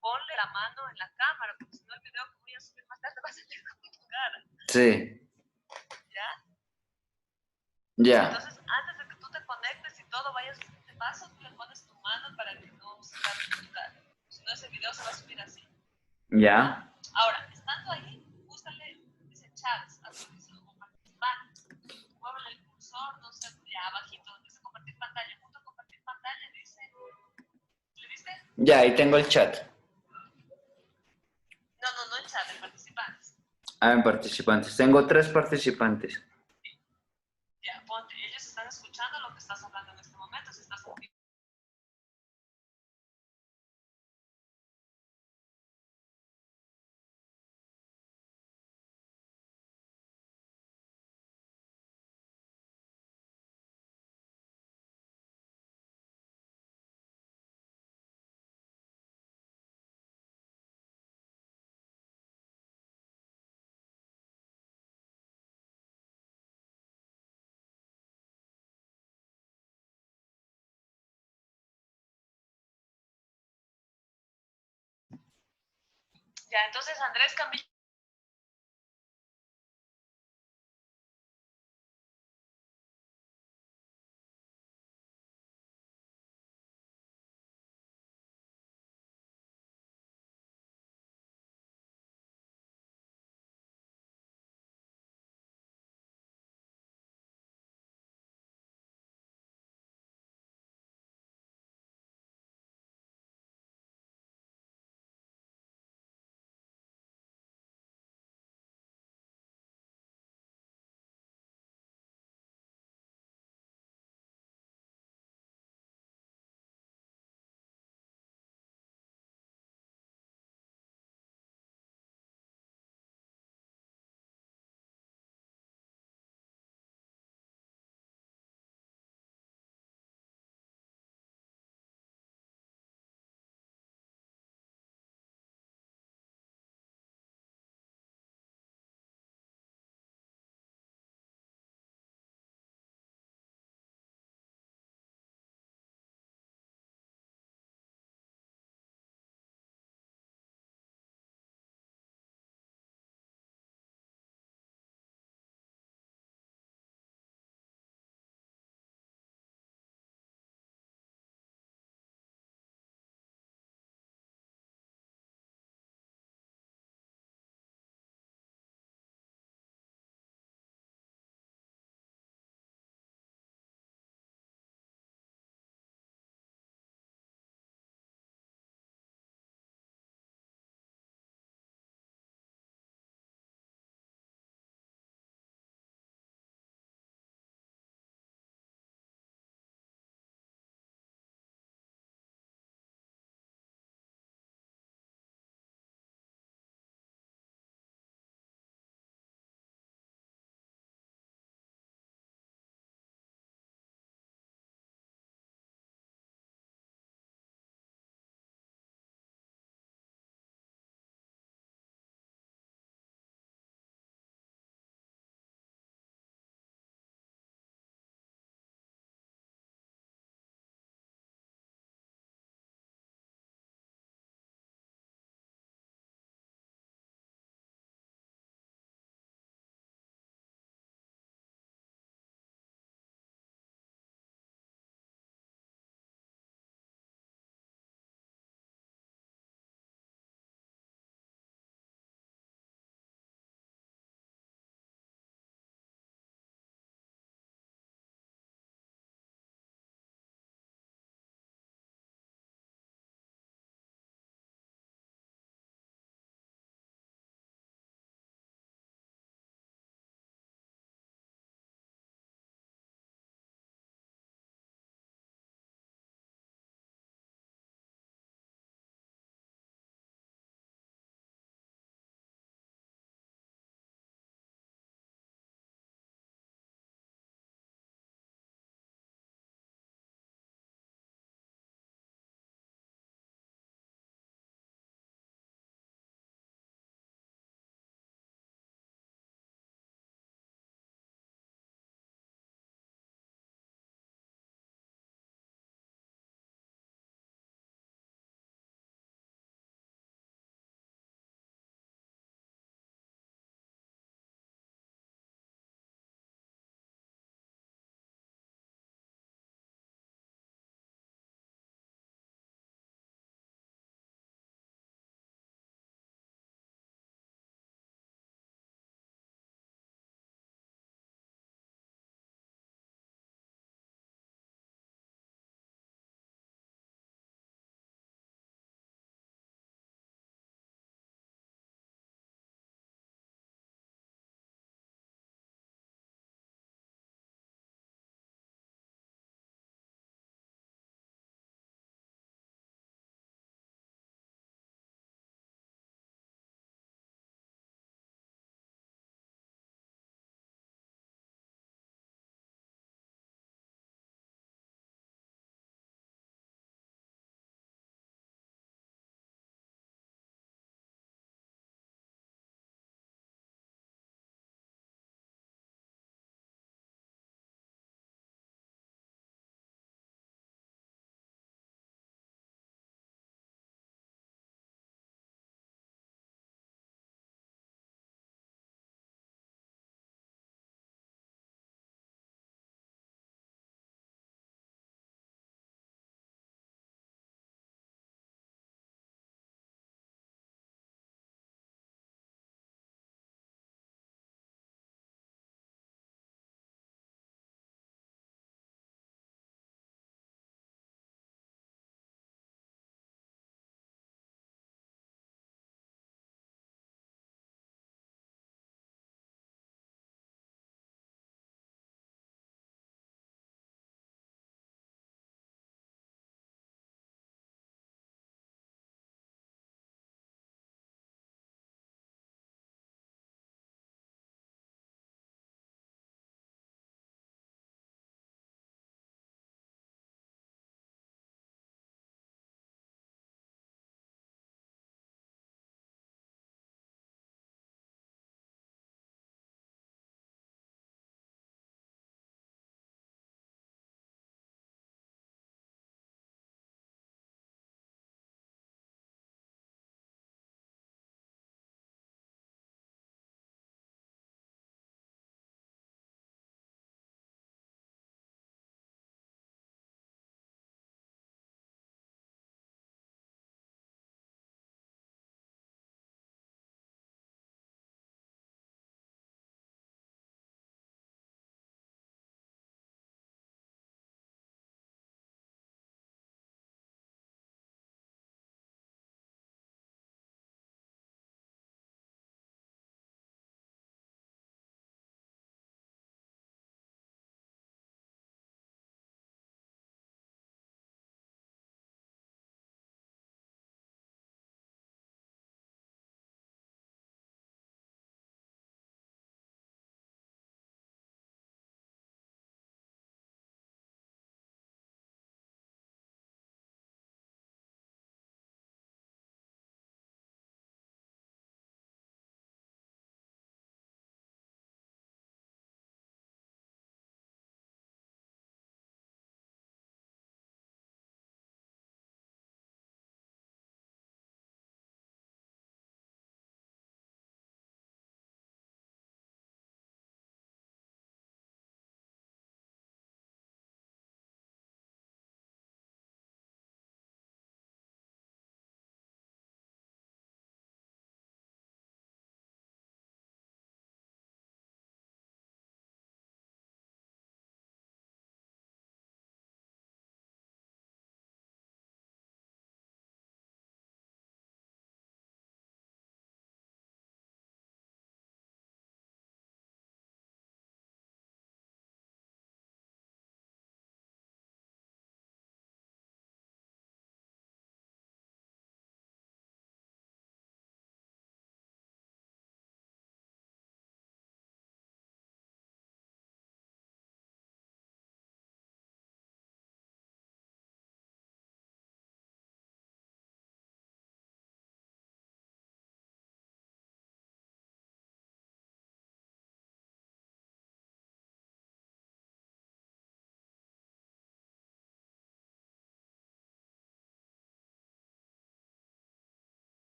ponle la mano en la cámara, porque si no el video que voy a subir más tarde va a salir con tu cara, Sí, ¿ya? ya, Entonces, antes de que tú te conectes y todo, vayas a este paso, tú le pones tu mano para que no se grabe con tu cara. Si no, ese video se va a subir así. ya. Ahora, estando ahí, búscale, dice chats, así dice como participantes. Muévele el cursor, no sé, ya abajito, donde dice compartir pantalla. Junto a compartir pantalla dice, ¿le viste? Ya, ahí tengo el chat. No en chat, en participantes. Ah, en participantes. Tengo 3 participantes. Ya, ponte, ellos están escuchando lo que estás hablando en este momento, si estás en ya, entonces Andrés Camilo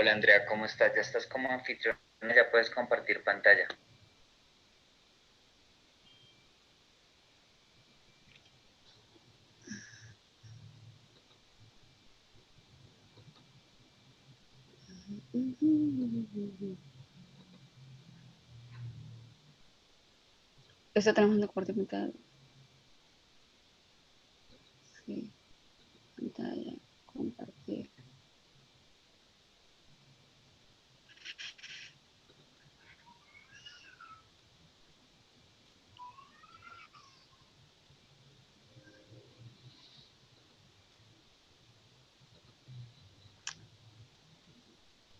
Hola Andrea, ¿cómo estás? Ya estás como anfitriona, ya puedes compartir pantalla. Esto tenemos que compartir pantalla. Sí, pantalla, compartir.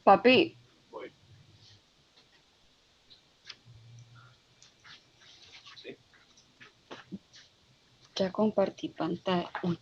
Papi, ya compartí pantalla. Uy,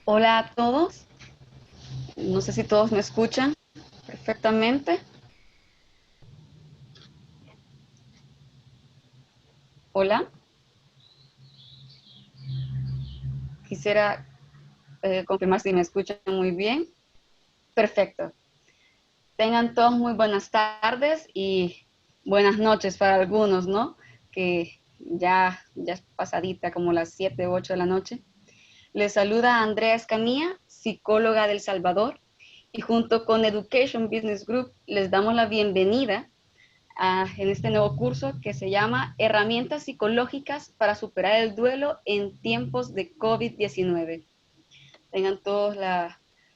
Hola a todos. No sé si todos me escuchan perfectamente. Hola. Quisiera confirmar si me escuchan muy bien. Perfecto. Tengan todos muy buenas tardes y buenas noches para algunos, ¿no? Que ya es pasadita, como las 7 u 8 de la noche. Les saluda Andrea Escamilla, psicóloga del Salvador, y junto con Education Business Group les damos la bienvenida en este nuevo curso que se llama Herramientas psicológicas para superar el duelo en tiempos de COVID-19. Tengan todos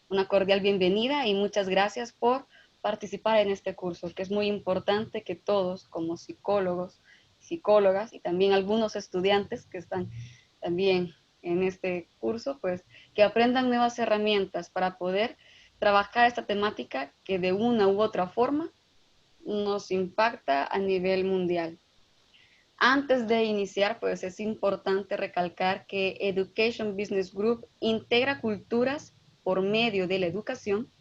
una cordial bienvenida y muchas gracias por participar en este curso, que es muy importante que todos como psicólogos, psicólogas y también algunos estudiantes que están también en este curso, pues que aprendan nuevas herramientas para poder trabajar esta temática que de una u otra forma nos impacta a nivel mundial. Antes de iniciar, pues es importante recalcar que Education Business Group integra culturas por medio de la educación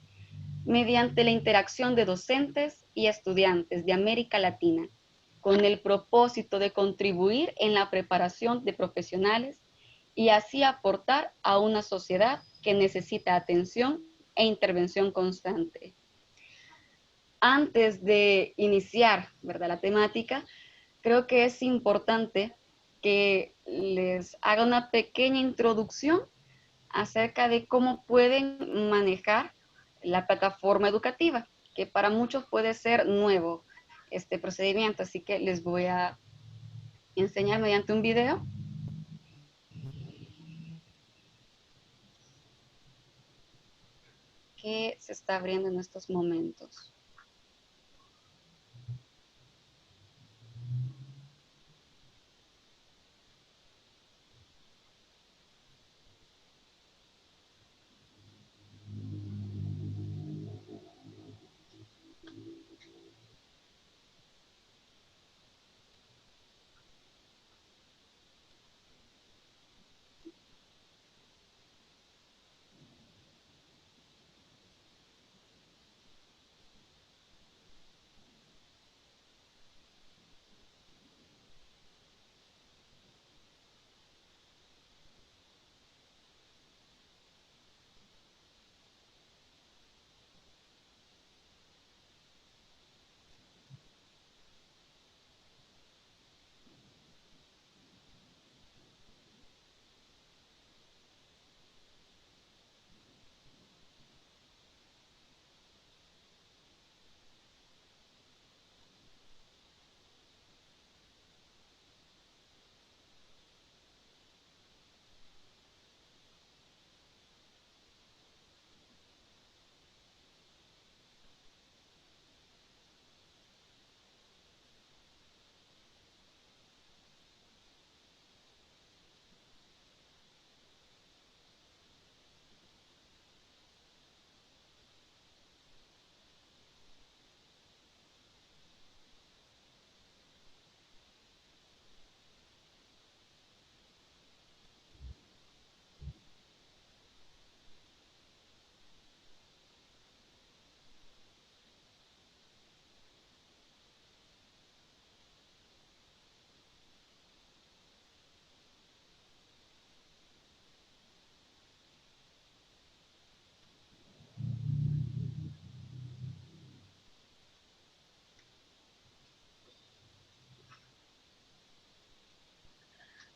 mediante la interacción de docentes y estudiantes de América Latina, con el propósito de contribuir en la preparación de profesionales y así aportar a una sociedad que necesita atención e intervención constante. Antes de iniciar, ¿verdad?, la temática, creo que es importante que les haga una pequeña introducción acerca de cómo pueden manejar la plataforma educativa, que para muchos puede ser nuevo este procedimiento, así que les voy a enseñar mediante un video que se está abriendo en estos momentos.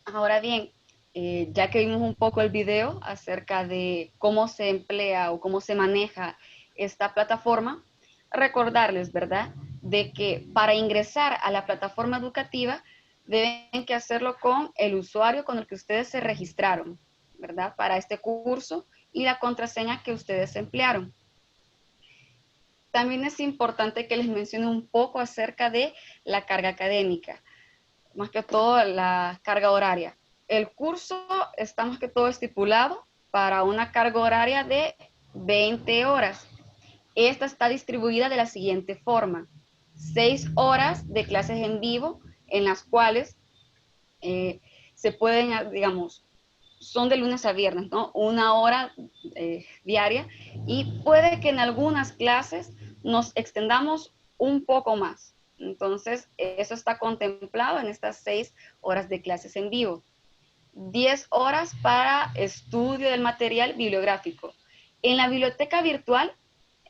Ahora bien, ya que vimos un poco el video acerca de cómo se emplea o cómo se maneja esta plataforma, recordarles, ¿verdad?, de que para ingresar a la plataforma educativa deben que hacerlo con el usuario con el que ustedes se registraron, ¿verdad?, para este curso y la contraseña que ustedes emplearon. También es importante que les mencione un poco acerca de la carga académica, más que todo la carga horaria. El curso está más que todo estipulado para una carga horaria de 20 horas. Esta está distribuida de la siguiente forma: 6 horas de clases en vivo en las cuales se pueden, digamos, son de lunes a viernes, ¿no? 1 hora diaria, y puede que en algunas clases nos extendamos un poco más. Entonces, eso está contemplado en estas 6 horas de clases en vivo. 10 horas para estudio del material bibliográfico. En la biblioteca virtual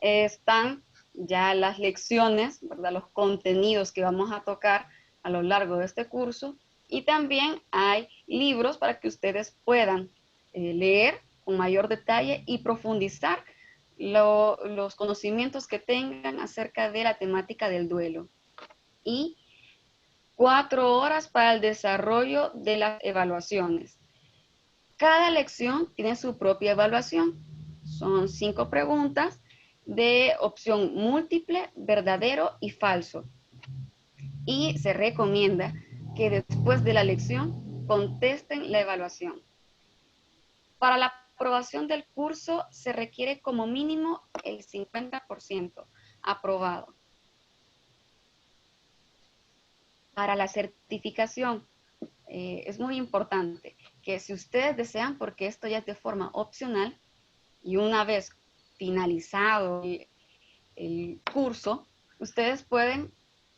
están ya las lecciones, ¿verdad? Los contenidos que vamos a tocar a lo largo de este curso, y también hay libros para que ustedes puedan leer con mayor detalle y profundizar los conocimientos que tengan acerca de la temática del duelo. Y 4 horas para el desarrollo de las evaluaciones. Cada lección tiene su propia evaluación. Son 5 preguntas de opción múltiple, verdadero y falso. Y se recomienda que después de la lección contesten la evaluación. Para la aprobación del curso se requiere como mínimo el 50% aprobado. Para la certificación, es muy importante que si ustedes desean, porque esto ya es de forma opcional, y una vez finalizado el curso, ustedes pueden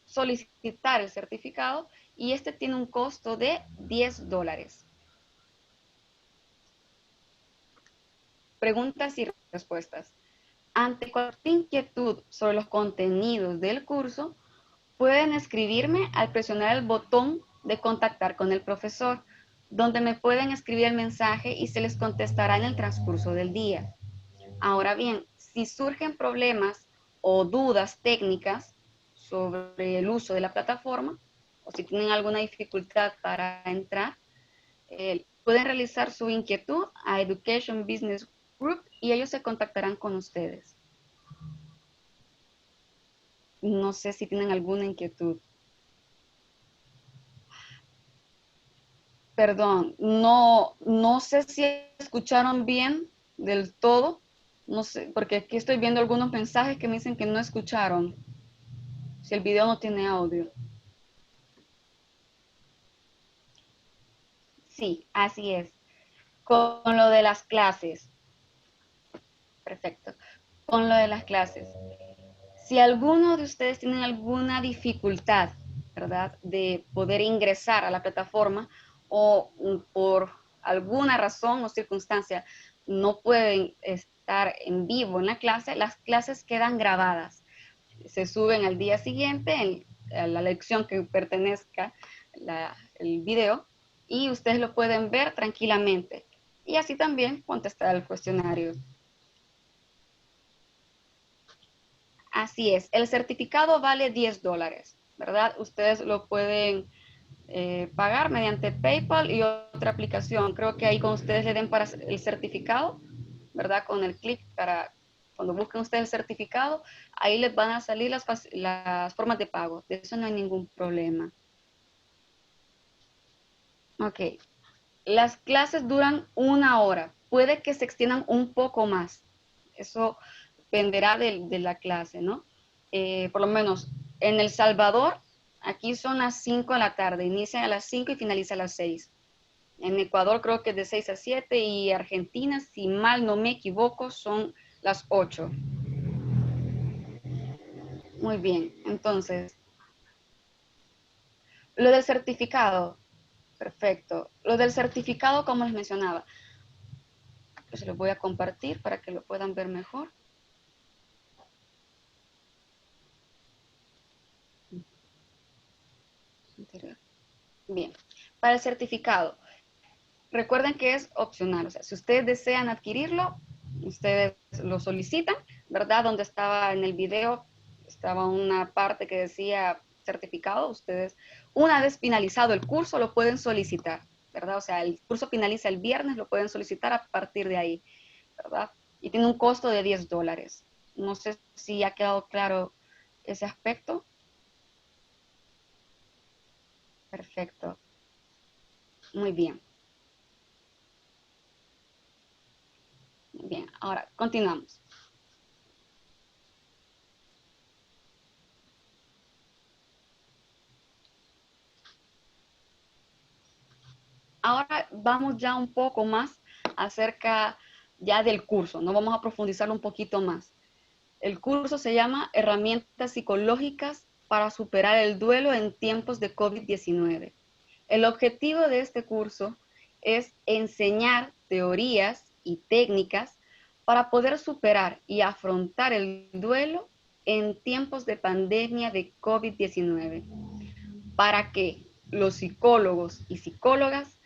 solicitar el certificado, y este tiene un costo de $10. Preguntas y respuestas. Ante cualquier inquietud sobre los contenidos del curso, pueden escribirme al presionar el botón de contactar con el profesor, donde me pueden escribir el mensaje y se les contestará en el transcurso del día. Ahora bien, si surgen problemas o dudas técnicas sobre el uso de la plataforma, o si tienen alguna dificultad para entrar, pueden realizar su inquietud a Education Business Group y ellos se contactarán con ustedes. No sé si tienen alguna inquietud. Perdón, no sé si escucharon bien del todo. No sé, porque aquí estoy viendo algunos mensajes que me dicen que no escucharon. Si el video no tiene audio. Sí, así es. Con lo de las clases. Perfecto. Con lo de las clases. Si alguno de ustedes tienen alguna dificultad, ¿verdad?, de poder ingresar a la plataforma, o por alguna razón o circunstancia no pueden estar en vivo en la clase, las clases quedan grabadas. Se suben al día siguiente a la lección que pertenezca el video, y ustedes lo pueden ver tranquilamente. Y así también contestar el cuestionario. Así es, el certificado vale $10, ¿verdad? Ustedes lo pueden pagar mediante PayPal y otra aplicación. Creo que ahí cuando ustedes le den para el certificado, ¿verdad? Con el clic para, cuando busquen ustedes el certificado, ahí les van a salir las formas de pago. De eso no hay ningún problema. Ok. Las clases duran 1 hora. Puede que se extiendan un poco más. Eso dependerá de la clase, ¿no? Por lo menos en El Salvador, aquí son las 5 de la tarde. Inicia a las 5 y finaliza a las 6. En Ecuador creo que es de 6 a 7, y Argentina, si mal no me equivoco, son las 8. Muy bien, entonces, lo del certificado, perfecto. Lo del certificado, como les mencionaba, pues se lo voy a compartir para que lo puedan ver mejor. Bien, para el certificado, recuerden que es opcional. O sea, si ustedes desean adquirirlo, ustedes lo solicitan, ¿verdad? Donde estaba en el video, estaba una parte que decía certificado. Ustedes, una vez finalizado el curso, lo pueden solicitar, ¿verdad? O sea, el curso finaliza el viernes, lo pueden solicitar a partir de ahí, ¿verdad? Y tiene un costo de $10. No sé si ha quedado claro ese aspecto. Perfecto. Muy bien. Bien, ahora continuamos. ahora vamos ya un poco más acerca ya del curso, ¿no? Vamos a profundizar un poquito más. El curso se llama Herramientas psicológicas para superar el duelo en tiempos de COVID-19. El objetivo de este curso es enseñar teorías y técnicas para poder superar y afrontar el duelo en tiempos de pandemia de COVID-19, para que los psicólogos y psicólogas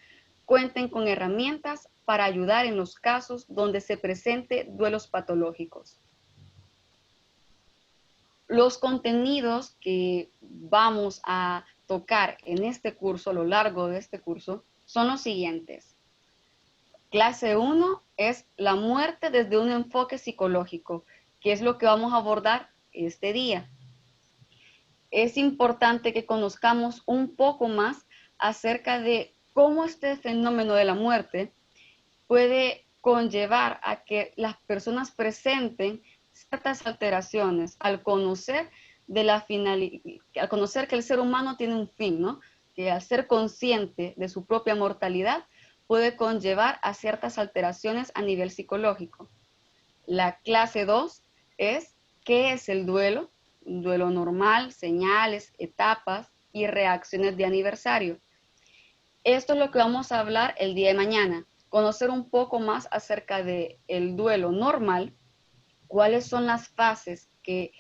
cuenten con herramientas para ayudar en los casos donde se presente duelos patológicos. Los contenidos que vamos a tocar en este curso, a lo largo de este curso, son los siguientes. Clase 1 es la muerte desde un enfoque psicológico, que es lo que vamos a abordar este día. Es importante que conozcamos un poco más acerca de cómo este fenómeno de la muerte puede conllevar a que las personas presenten ciertas alteraciones al conocer al conocer que el ser humano tiene un fin, ¿no? Que al ser consciente de su propia mortalidad puede conllevar a ciertas alteraciones a nivel psicológico. La clase 2 es ¿qué es el duelo? Un duelo normal, señales, etapas y reacciones de aniversario. Esto es lo que vamos a hablar el día de mañana, conocer un poco más acerca del duelo normal, cuáles son las fases que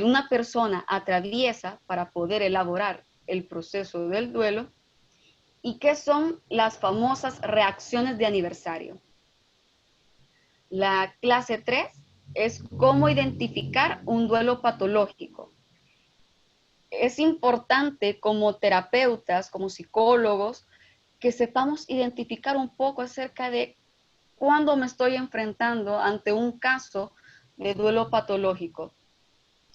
una persona atraviesa para poder elaborar el proceso del duelo y qué son las famosas reacciones de aniversario. La clase 3 es cómo identificar un duelo patológico. Es importante como terapeutas, como psicólogos, que sepamos identificar un poco acerca de cuándo me estoy enfrentando ante un caso de duelo patológico.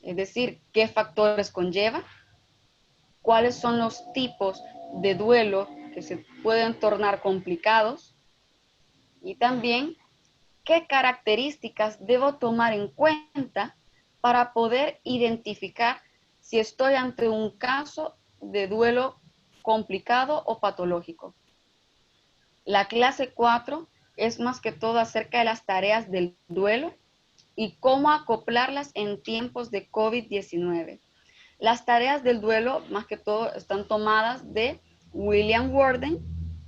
Es decir, qué factores conlleva, cuáles son los tipos de duelo que se pueden tornar complicados y también qué características debo tomar en cuenta para poder identificar si estoy ante un caso de duelo complicado o patológico. La clase 4 es más que todo acerca de las tareas del duelo y cómo acoplarlas en tiempos de COVID-19. Las tareas del duelo, más que todo, están tomadas de William Worden,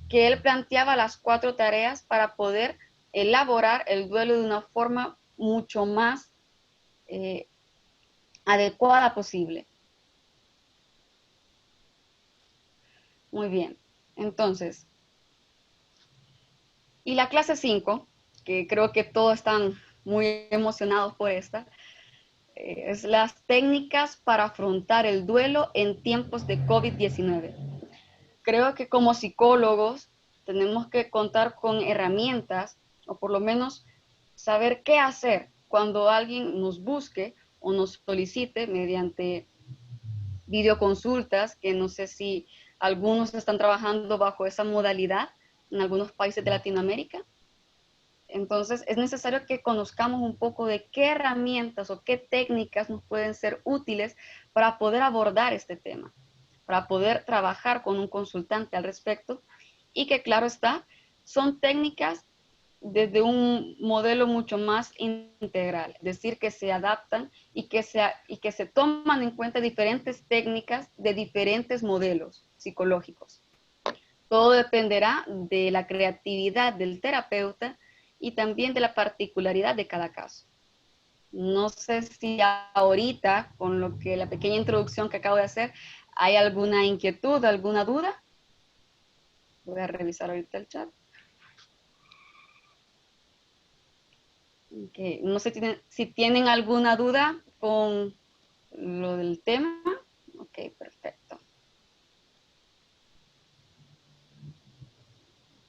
que él planteaba las 4 tareas para poder elaborar el duelo de una forma mucho más adecuada posible. Muy bien, entonces, y la clase 5, que creo que todos están muy emocionados por esta, es las técnicas para afrontar el duelo en tiempos de COVID-19. Creo que como psicólogos tenemos que contar con herramientas o por lo menos saber qué hacer cuando alguien nos busque o nos solicite mediante videoconsultas, que no sé si algunos están trabajando bajo esa modalidad en algunos países de Latinoamérica. Entonces, es necesario que conozcamos un poco de qué herramientas o qué técnicas nos pueden ser útiles para poder abordar este tema, para poder trabajar con un consultante al respecto y que, claro está, son técnicas desde un modelo mucho más integral, es decir, que se adaptan y que se toman en cuenta diferentes técnicas de diferentes modelos psicológicos. Todo dependerá de la creatividad del terapeuta y también de la particularidad de cada caso. No sé si ahorita, con lo que la pequeña introducción que acabo de hacer, hay alguna inquietud, alguna duda. Voy a revisar ahorita el chat. Okay. No sé si tienen alguna duda con lo del tema. Ok, perfecto.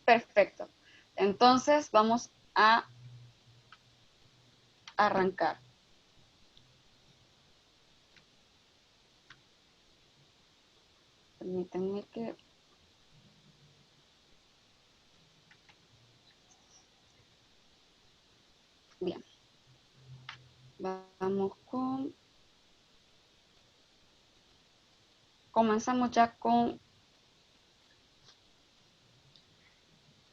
Perfecto. Entonces vamos a arrancar. Permítanme que... Bien. Vamos con... Comenzamos ya con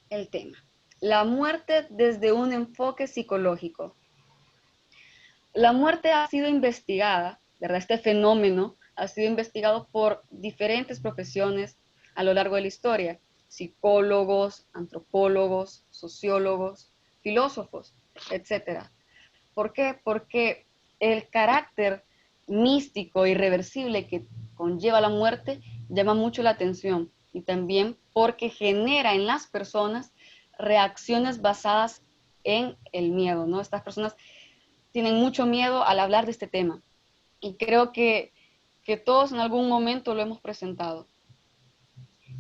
el tema. La muerte desde un enfoque psicológico. La muerte ha sido investigada, ¿verdad? Este fenómeno ha sido investigado por diferentes profesiones a lo largo de la historia. Psicólogos, antropólogos, sociólogos, filósofos, etcétera. ¿Por qué? Porque el carácter místico, irreversible que conlleva la muerte llama mucho la atención y también porque genera en las personas reacciones basadas en el miedo, ¿no? Estas personas tienen mucho miedo al hablar de este tema y creo que todos en algún momento lo hemos presentado.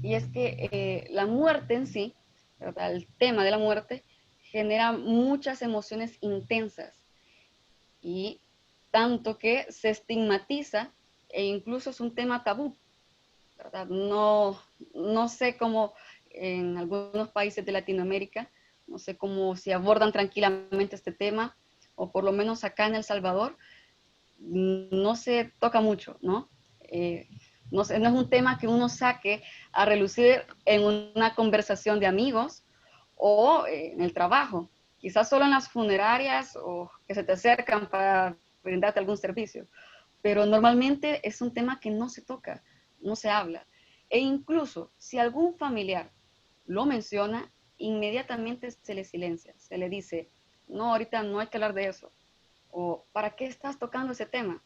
Y es que la muerte en sí, ¿verdad? El tema de la muerte genera muchas emociones intensas y tanto que se estigmatiza e incluso es un tema tabú, ¿verdad? No sé cómo en algunos países de Latinoamérica, no sé cómo se abordan tranquilamente este tema, o por lo menos acá en El Salvador, no se toca mucho, ¿no? No es un tema que uno saque a relucir en una conversación de amigos o en el trabajo, quizás solo en las funerarias o que se te acercan para brindarte algún servicio, pero normalmente es un tema que no se toca, no se habla. E incluso si algún familiar lo menciona, inmediatamente se le silencia, se le dice, no, ahorita no hay que hablar de eso, o ¿para qué estás tocando ese tema?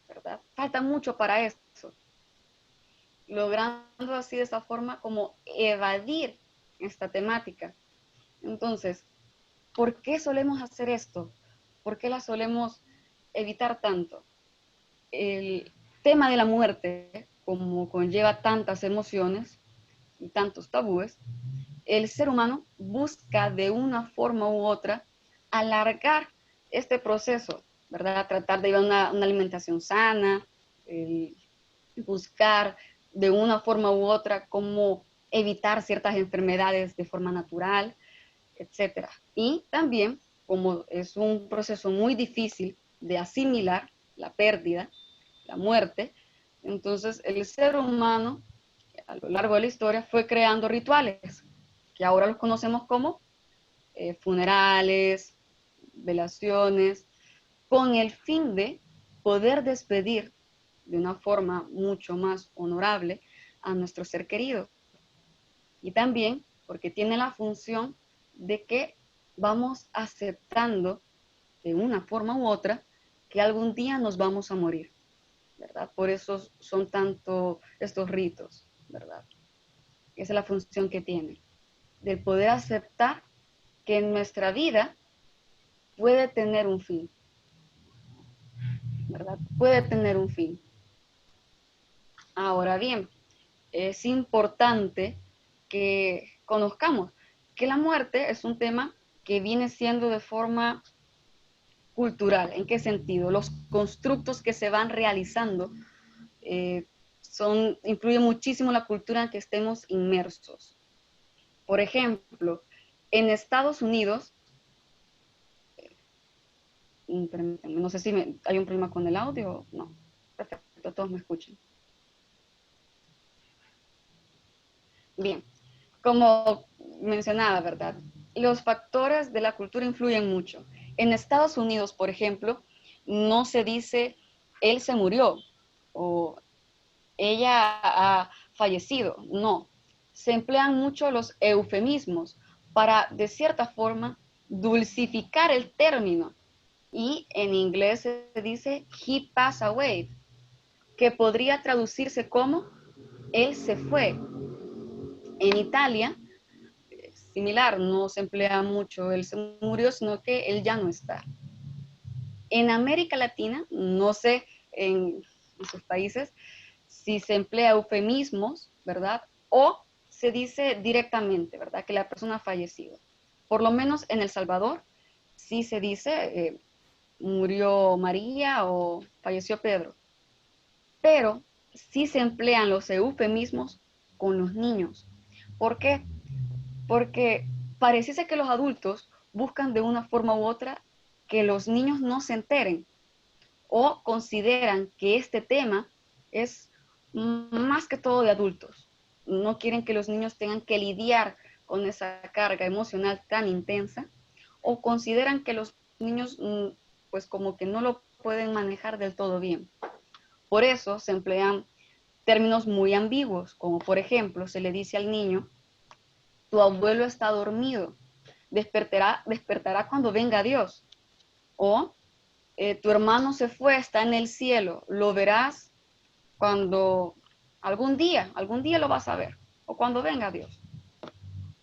¿Verdad? Falta mucho para eso, logrando así de esa forma como evadir esta temática. Entonces, ¿por qué solemos hacer esto? ¿Por qué la solemos evitar tanto? El tema de la muerte, como conlleva tantas emociones y tantos tabúes, el ser humano busca de una forma u otra alargar este proceso, ¿verdad? Tratar de llevar una alimentación sana, el buscar de una forma u otra cómo evitar ciertas enfermedades de forma natural, etcétera. Y también, como es un proceso muy difícil de asimilar la pérdida, la muerte, entonces el ser humano a lo largo de la historia fue creando rituales que ahora los conocemos como funerales, velaciones, con el fin de poder despedir de una forma mucho más honorable a nuestro ser querido. Y también porque tiene la función de que vamos aceptando de una forma u otra que algún día nos vamos a morir, ¿verdad? Por eso son tanto estos ritos, ¿verdad? Esa es la función que tiene, de poder aceptar que nuestra vida puede tener un fin, ¿verdad? Puede tener un fin. Ahora bien, es importante que conozcamos que la muerte es un tema que viene siendo de forma cultural. ¿En qué sentido? Los constructos que se van realizando influye muchísimo la cultura en que estemos inmersos. Por ejemplo, en Estados Unidos, no sé si hay un problema con el audio. No, perfecto, todos me escuchan. Bien, como mencionaba, ¿verdad? Los factores de la cultura influyen mucho. En Estados Unidos, por ejemplo, no se dice él se murió o ella ha fallecido, no. Se emplean mucho los eufemismos para, de cierta forma, dulcificar el término. Y en inglés se dice he passed away, que podría traducirse como él se fue. En Italia, similar, no se emplea mucho él se murió, sino que él ya no está. En América Latina, no sé en sus países, si se emplea eufemismos, ¿verdad? O se dice directamente, ¿verdad? Que la persona ha fallecido. Por lo menos en El Salvador, sí se dice murió María o falleció Pedro. Pero sí se emplean los eufemismos con los niños. ¿Por qué? Porque pareciese que los adultos buscan de una forma u otra que los niños no se enteren o consideran que este tema es más que todo de adultos. No quieren que los niños tengan que lidiar con esa carga emocional tan intensa, o consideran que los niños pues como que no lo pueden manejar del todo bien. Por eso se emplean términos muy ambiguos, como por ejemplo se le dice al niño, tu abuelo está dormido, despertará cuando venga Dios, o tu hermano se fue, está en el cielo, lo verás cuando algún día lo vas a ver, o cuando venga Dios.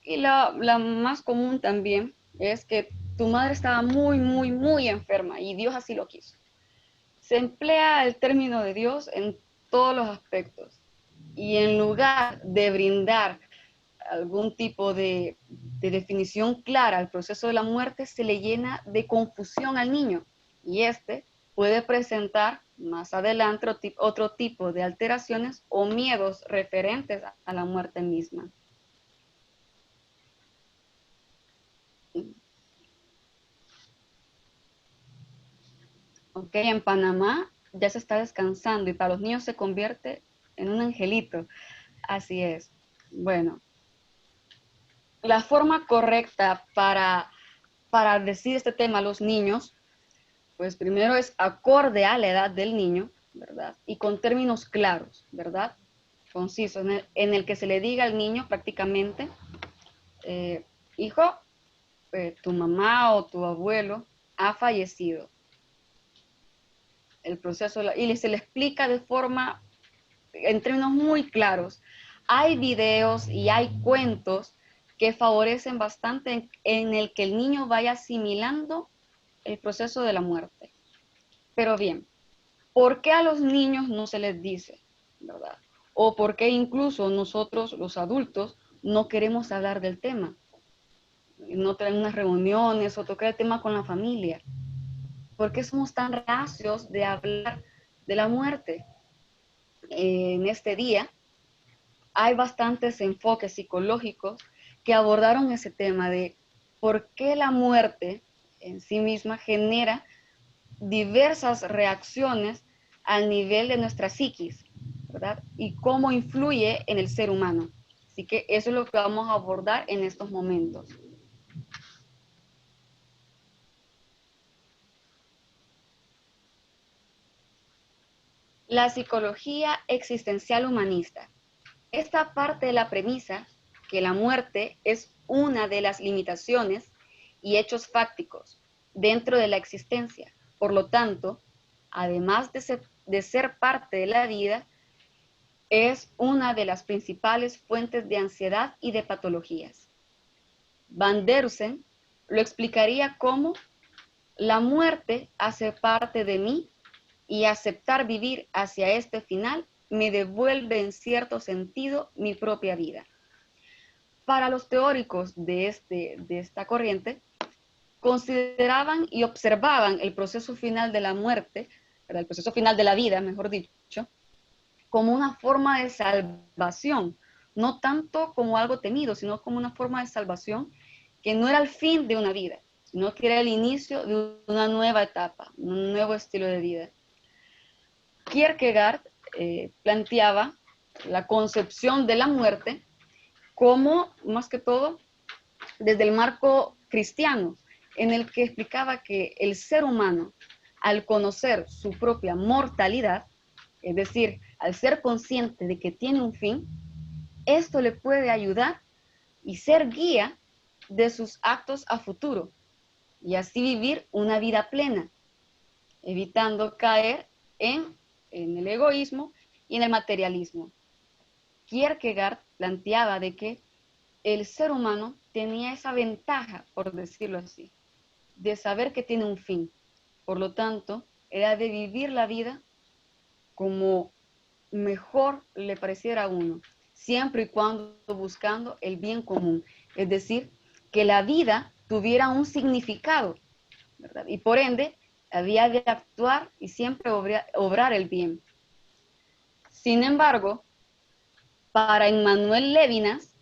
Y la más común también es que tu madre estaba muy, muy, muy enferma y Dios así lo quiso. Se emplea el término de Dios en todos los aspectos. Y en lugar de brindar algún tipo de definición clara al proceso de la muerte, se le llena de confusión al niño. Y este puede presentar más adelante otro tipo de alteraciones o miedos referentes a la muerte misma. Ok, en Panamá ya se está descansando y para los niños se convierte en un angelito. Así es. Bueno, la forma correcta para decir este tema a los niños, pues primero es acorde a la edad del niño, ¿verdad? Y con términos claros, ¿verdad? Concisos, en el que se le diga al niño prácticamente, hijo, tu mamá o tu abuelo ha fallecido. El proceso, y se le explica de forma, en términos muy claros. Hay videos y hay cuentos que favorecen bastante en el que el niño vaya asimilando el proceso de la muerte. Pero bien, ¿por qué a los niños no se les dice, verdad? O por qué incluso nosotros, los adultos, no queremos hablar del tema. No tener unas reuniones o tocar el tema con la familia. ¿Por qué somos tan reacios de hablar de la muerte? En este día hay bastantes enfoques psicológicos que abordaron ese tema de por qué la muerte en sí misma genera diversas reacciones al nivel de nuestra psiquis, ¿verdad? Y cómo influye en el ser humano. Así que eso es lo que vamos a abordar en estos momentos. La psicología existencial humanista. Esta parte de la premisa que la muerte es una de las limitaciones y hechos fácticos dentro de la existencia. Por lo tanto, además de ser parte de la vida, es una de las principales fuentes de ansiedad y de patologías. Van Dersen lo explicaría como la muerte hace parte de mí y aceptar vivir hacia este final me devuelve en cierto sentido mi propia vida. Para los teóricos de esta corriente, consideraban y observaban el proceso final de la muerte, el proceso final de la vida, mejor dicho, como una forma de salvación, no tanto como algo temido, sino como una forma de salvación que no era el fin de una vida, sino que era el inicio de una nueva etapa, un nuevo estilo de vida. Kierkegaard planteaba la concepción de la muerte como, más que todo, desde el marco cristiano, en el que explicaba que el ser humano, al conocer su propia mortalidad, es decir, al ser consciente de que tiene un fin, esto le puede ayudar y ser guía de sus actos a futuro, y así vivir una vida plena, evitando caer en el egoísmo y en el materialismo. Kierkegaard planteaba de que el ser humano tenía esa ventaja, por decirlo así, de saber que tiene un fin. Por lo tanto, era de vivir la vida como mejor le pareciera a uno, siempre y cuando buscando el bien común. Es decir, que la vida tuviera un significado, ¿verdad? Y por ende, había de actuar y siempre obrar el bien. Sin embargo, para Emmanuel Levinas,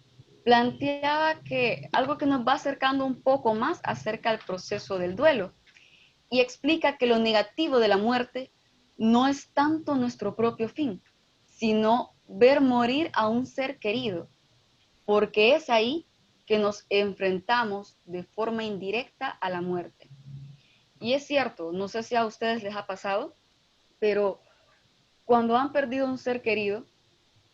planteaba que algo que nos va acercando un poco más acerca del proceso del duelo y explica que lo negativo de la muerte no es tanto nuestro propio fin, sino ver morir a un ser querido, porque es ahí que nos enfrentamos de forma indirecta a la muerte. Y es cierto, no sé si a ustedes les ha pasado, pero cuando han perdido un ser querido,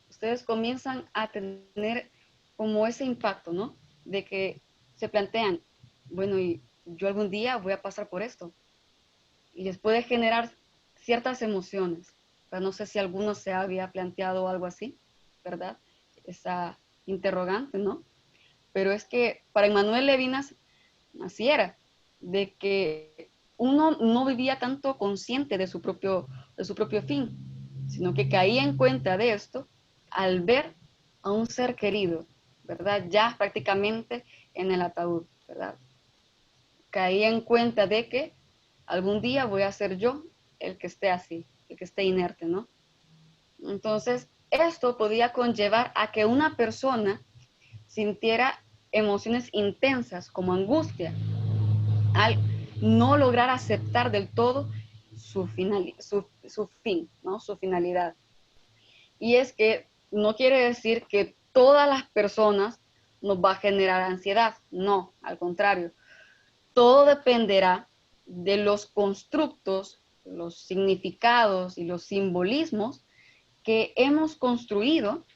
ustedes comienzan a tener como ese impacto, ¿no? De que se plantean, bueno, y yo algún día voy a pasar por esto. Y les puede generar ciertas emociones. Pero no sé si alguno se había planteado algo así, ¿verdad? Esa interrogante, ¿no? Pero es que para Emmanuel Levinas así era, de que uno no vivía tanto consciente de su propio fin, sino que caía en cuenta de esto al ver a un ser querido, ¿verdad? Ya prácticamente en el ataúd, ¿verdad? Caía en cuenta de que algún día voy a ser yo el que esté así, el que esté inerte, ¿no? Entonces, esto podía conllevar a que una persona sintiera emociones intensas como angustia al no lograr aceptar del todo su fin, ¿no? Su finalidad. Y es que no quiere decir que todas las personas nos va a generar ansiedad, no, al contrario. Todo dependerá de los constructos, los significados y los simbolismos que hemos construido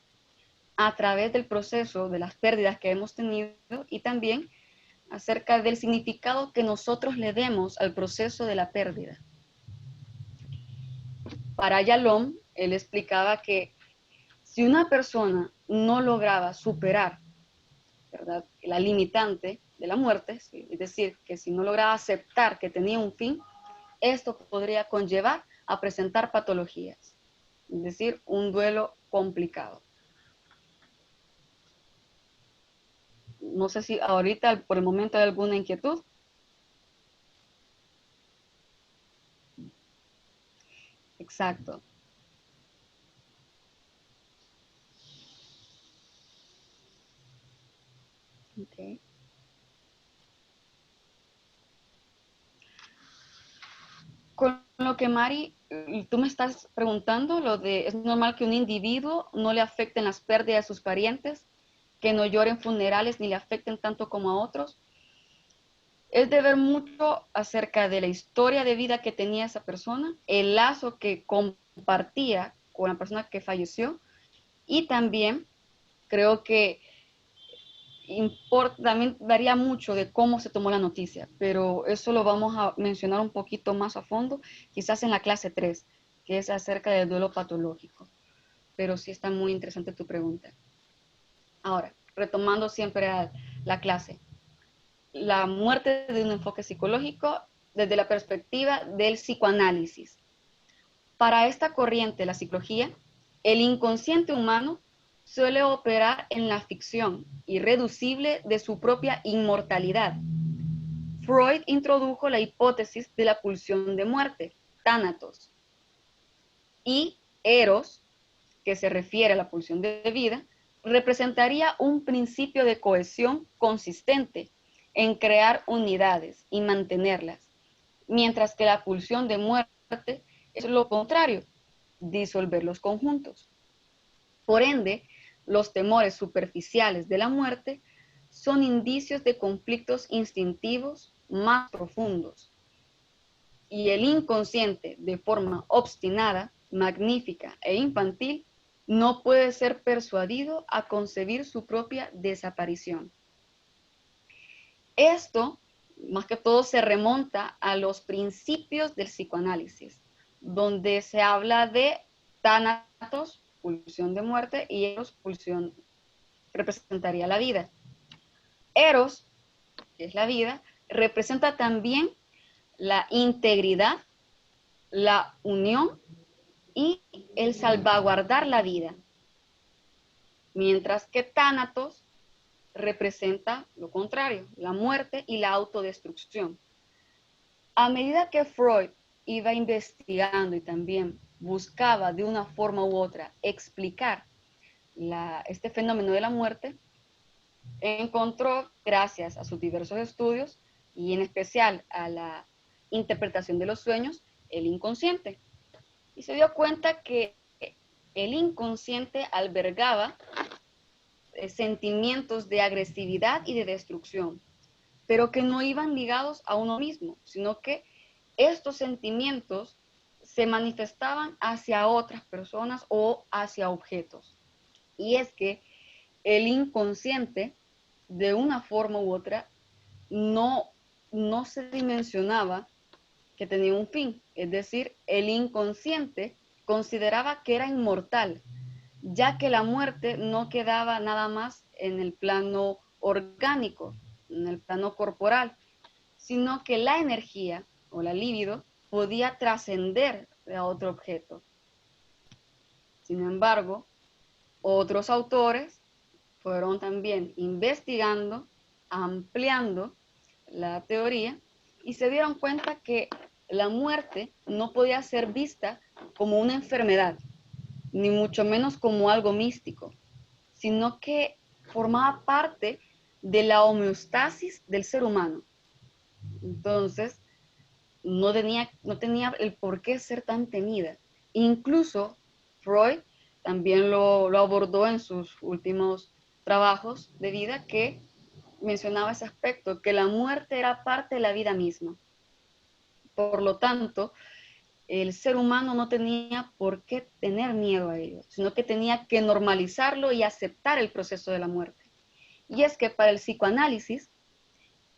a través del proceso de las pérdidas que hemos tenido y también acerca del significado que nosotros le demos al proceso de la pérdida. Para Yalom, él explicaba que si una persona no lograba superar, ¿verdad?, la limitante de la muerte, es decir, que si no lograba aceptar que tenía un fin, esto podría conllevar a presentar patologías, es decir, un duelo complicado. No sé si ahorita, por el momento, hay alguna inquietud. Exacto. Okay. Con lo que Mari, tú me estás preguntando, lo de, ¿es normal que un individuo no le afecten las pérdidas de sus parientes, que no lloren funerales ni le afecten tanto como a otros? Es de ver mucho acerca de la historia de vida que tenía esa persona, el lazo que compartía con la persona que falleció y también creo que también varía mucho de cómo se tomó la noticia, pero eso lo vamos a mencionar un poquito más a fondo, quizás en la clase 3, que es acerca del duelo patológico. Pero sí está muy interesante tu pregunta. Ahora, retomando siempre a la clase, la muerte de un enfoque psicológico desde la perspectiva del psicoanálisis. Para esta corriente, la psicología, el inconsciente humano suele operar en la ficción irreducible de su propia inmortalidad. Freud introdujo la hipótesis de la pulsión de muerte, tánatos, y Eros, que se refiere a la pulsión de vida, representaría un principio de cohesión consistente en crear unidades y mantenerlas, mientras que la pulsión de muerte es lo contrario, disolver los conjuntos. Por ende, los temores superficiales de la muerte son indicios de conflictos instintivos más profundos. Y el inconsciente, de forma obstinada, magnífica e infantil, no puede ser persuadido a concebir su propia desaparición. Esto, más que todo, se remonta a los principios del psicoanálisis, donde se habla de tánatos, pulsión de muerte, y Eros, pulsión, representaría la vida. Eros, que es la vida, representa también la integridad, la unión y el salvaguardar la vida. Mientras que tánatos representa lo contrario, la muerte y la autodestrucción. A medida que Freud iba investigando y también buscaba de una forma u otra explicar este fenómeno de la muerte, encontró, gracias a sus diversos estudios y en especial a la interpretación de los sueños, el inconsciente. Y se dio cuenta que el inconsciente albergaba sentimientos de agresividad y de destrucción, pero que no iban ligados a uno mismo, sino que estos sentimientos se manifestaban hacia otras personas o hacia objetos. Y es que el inconsciente, de una forma u otra, no se dimensionaba que tenía un fin. Es decir, el inconsciente consideraba que era inmortal, ya que la muerte no quedaba nada más en el plano orgánico, en el plano corporal, sino que la energía o la libido podía trascender a otro objeto. Sin embargo, otros autores fueron también investigando, ampliando la teoría y se dieron cuenta que la muerte no podía ser vista como una enfermedad, ni mucho menos como algo místico, sino que formaba parte de la homeostasis del ser humano. Entonces, no tenía el por qué ser tan temida. Incluso Freud también lo abordó en sus últimos trabajos de vida, que mencionaba ese aspecto, que la muerte era parte de la vida misma. Por lo tanto, el ser humano no tenía por qué tener miedo a ello, sino que tenía que normalizarlo y aceptar el proceso de la muerte. Y es que para el psicoanálisis,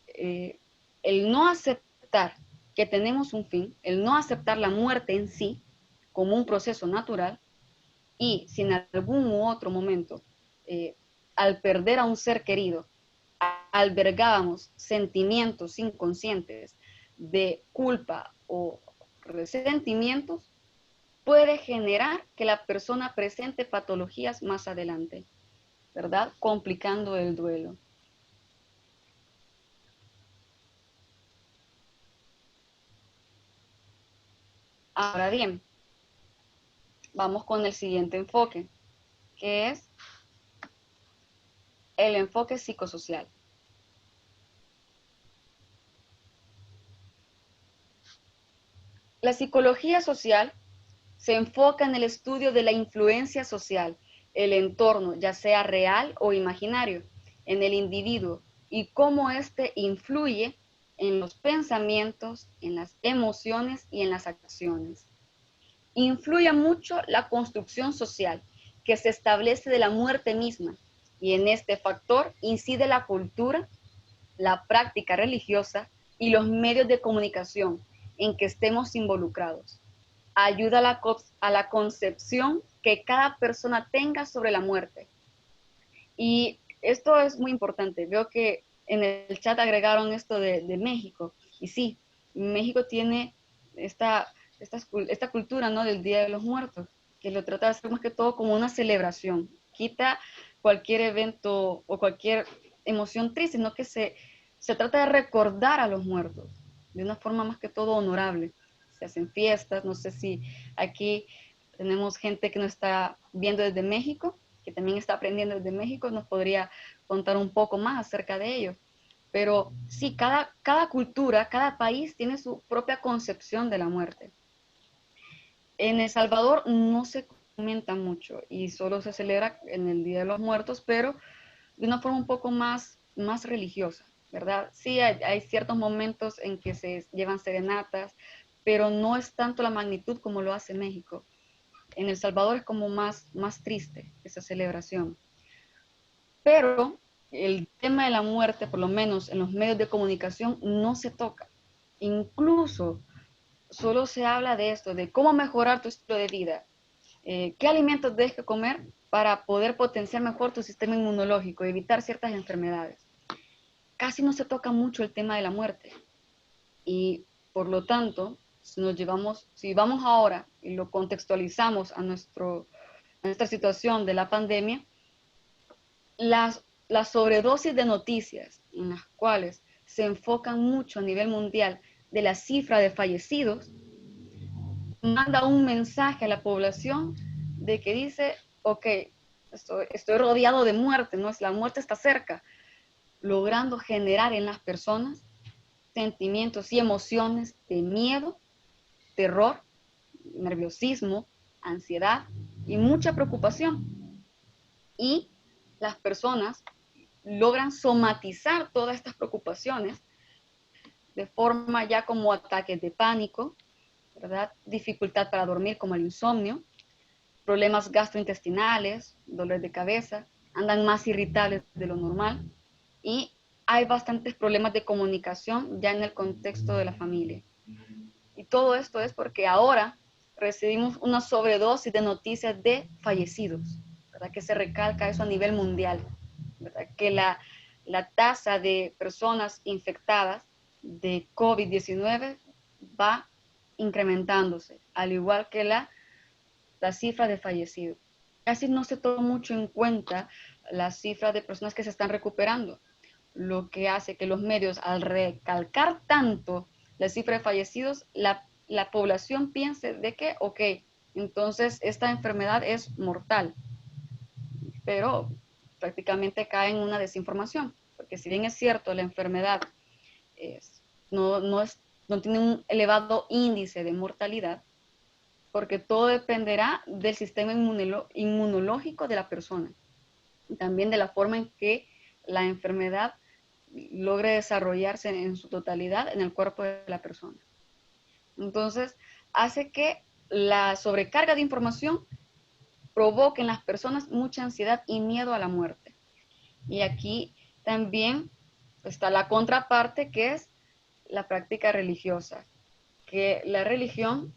el no aceptar que tenemos un fin, el no aceptar la muerte en sí como un proceso natural, y si en algún u otro momento, al perder a un ser querido, albergábamos sentimientos inconscientes de culpa o resentimientos, puede generar que la persona presente patologías más adelante, ¿verdad? Complicando el duelo. Ahora bien, vamos con el siguiente enfoque, que es el enfoque psicosocial. La psicología social se enfoca en el estudio de la influencia social, el entorno, ya sea real o imaginario, en el individuo y cómo éste influye en los pensamientos, en las emociones y en las acciones. Influye mucho la construcción social que se establece de la muerte misma, y en este factor incide la cultura, la práctica religiosa y los medios de comunicación en que estemos involucrados. Ayuda a la concepción que cada persona tenga sobre la muerte. Y esto es muy importante. Veo que en el chat agregaron esto de México. Y sí, México tiene esta cultura, ¿no?, del Día de los Muertos, que lo trata de hacer más que todo como una celebración. Quita cualquier evento o cualquier emoción triste, sino que se trata de recordar a los muertos de una forma más que todo honorable. Se hacen fiestas, no sé si aquí tenemos gente que nos está viendo desde México, que también está aprendiendo desde México, nos podría contar un poco más acerca de ello. Pero sí, cada cultura, cada país tiene su propia concepción de la muerte. En El Salvador no se comenta mucho y solo se celebra en el Día de los Muertos, pero de una forma un poco más religiosa, ¿verdad? Sí, hay ciertos momentos en que se llevan serenatas, pero no es tanto la magnitud como lo hace México. En El Salvador es como más triste esa celebración. Pero el tema de la muerte, por lo menos en los medios de comunicación, no se toca. Incluso solo se habla de esto, de cómo mejorar tu estilo de vida, qué alimentos debes que comer para poder potenciar mejor tu sistema inmunológico, evitar ciertas enfermedades. Casi no se toca mucho el tema de la muerte. Y por lo tanto, si vamos ahora y lo contextualizamos a nuestra situación de la pandemia, la sobredosis de noticias en las cuales se enfocan mucho a nivel mundial de la cifra de fallecidos, manda un mensaje a la población de que dice, ok, estoy rodeado de muerte, ¿no? La muerte está cerca, logrando generar en las personas sentimientos y emociones de miedo, terror, nerviosismo, ansiedad y mucha preocupación. Y las personas logran somatizar todas estas preocupaciones de forma ya como ataques de pánico, ¿verdad? Dificultad para dormir como el insomnio, problemas gastrointestinales, dolor de cabeza, andan más irritables de lo normal y hay bastantes problemas de comunicación ya en el contexto de la familia. Y todo esto es porque ahora recibimos una sobredosis de noticias de fallecidos, ¿verdad? Que se recalca eso a nivel mundial, ¿verdad? Que la tasa de personas infectadas de COVID-19 va incrementándose, al igual que la cifra de fallecidos. Casi no se toma mucho en cuenta la cifra de personas que se están recuperando, lo que hace que los medios, al recalcar tanto la cifra de fallecidos, la población piense de que, ok, entonces esta enfermedad es mortal, pero prácticamente cae en una desinformación, porque si bien es cierto, la enfermedad no tiene un elevado índice de mortalidad, porque todo dependerá del sistema inmunológico de la persona, y también de la forma en que la enfermedad logre desarrollarse en su totalidad en el cuerpo de la persona. Entonces, hace que la sobrecarga de información provoque en las personas mucha ansiedad y miedo a la muerte. Y aquí también está la contraparte, que es la práctica religiosa, que la religión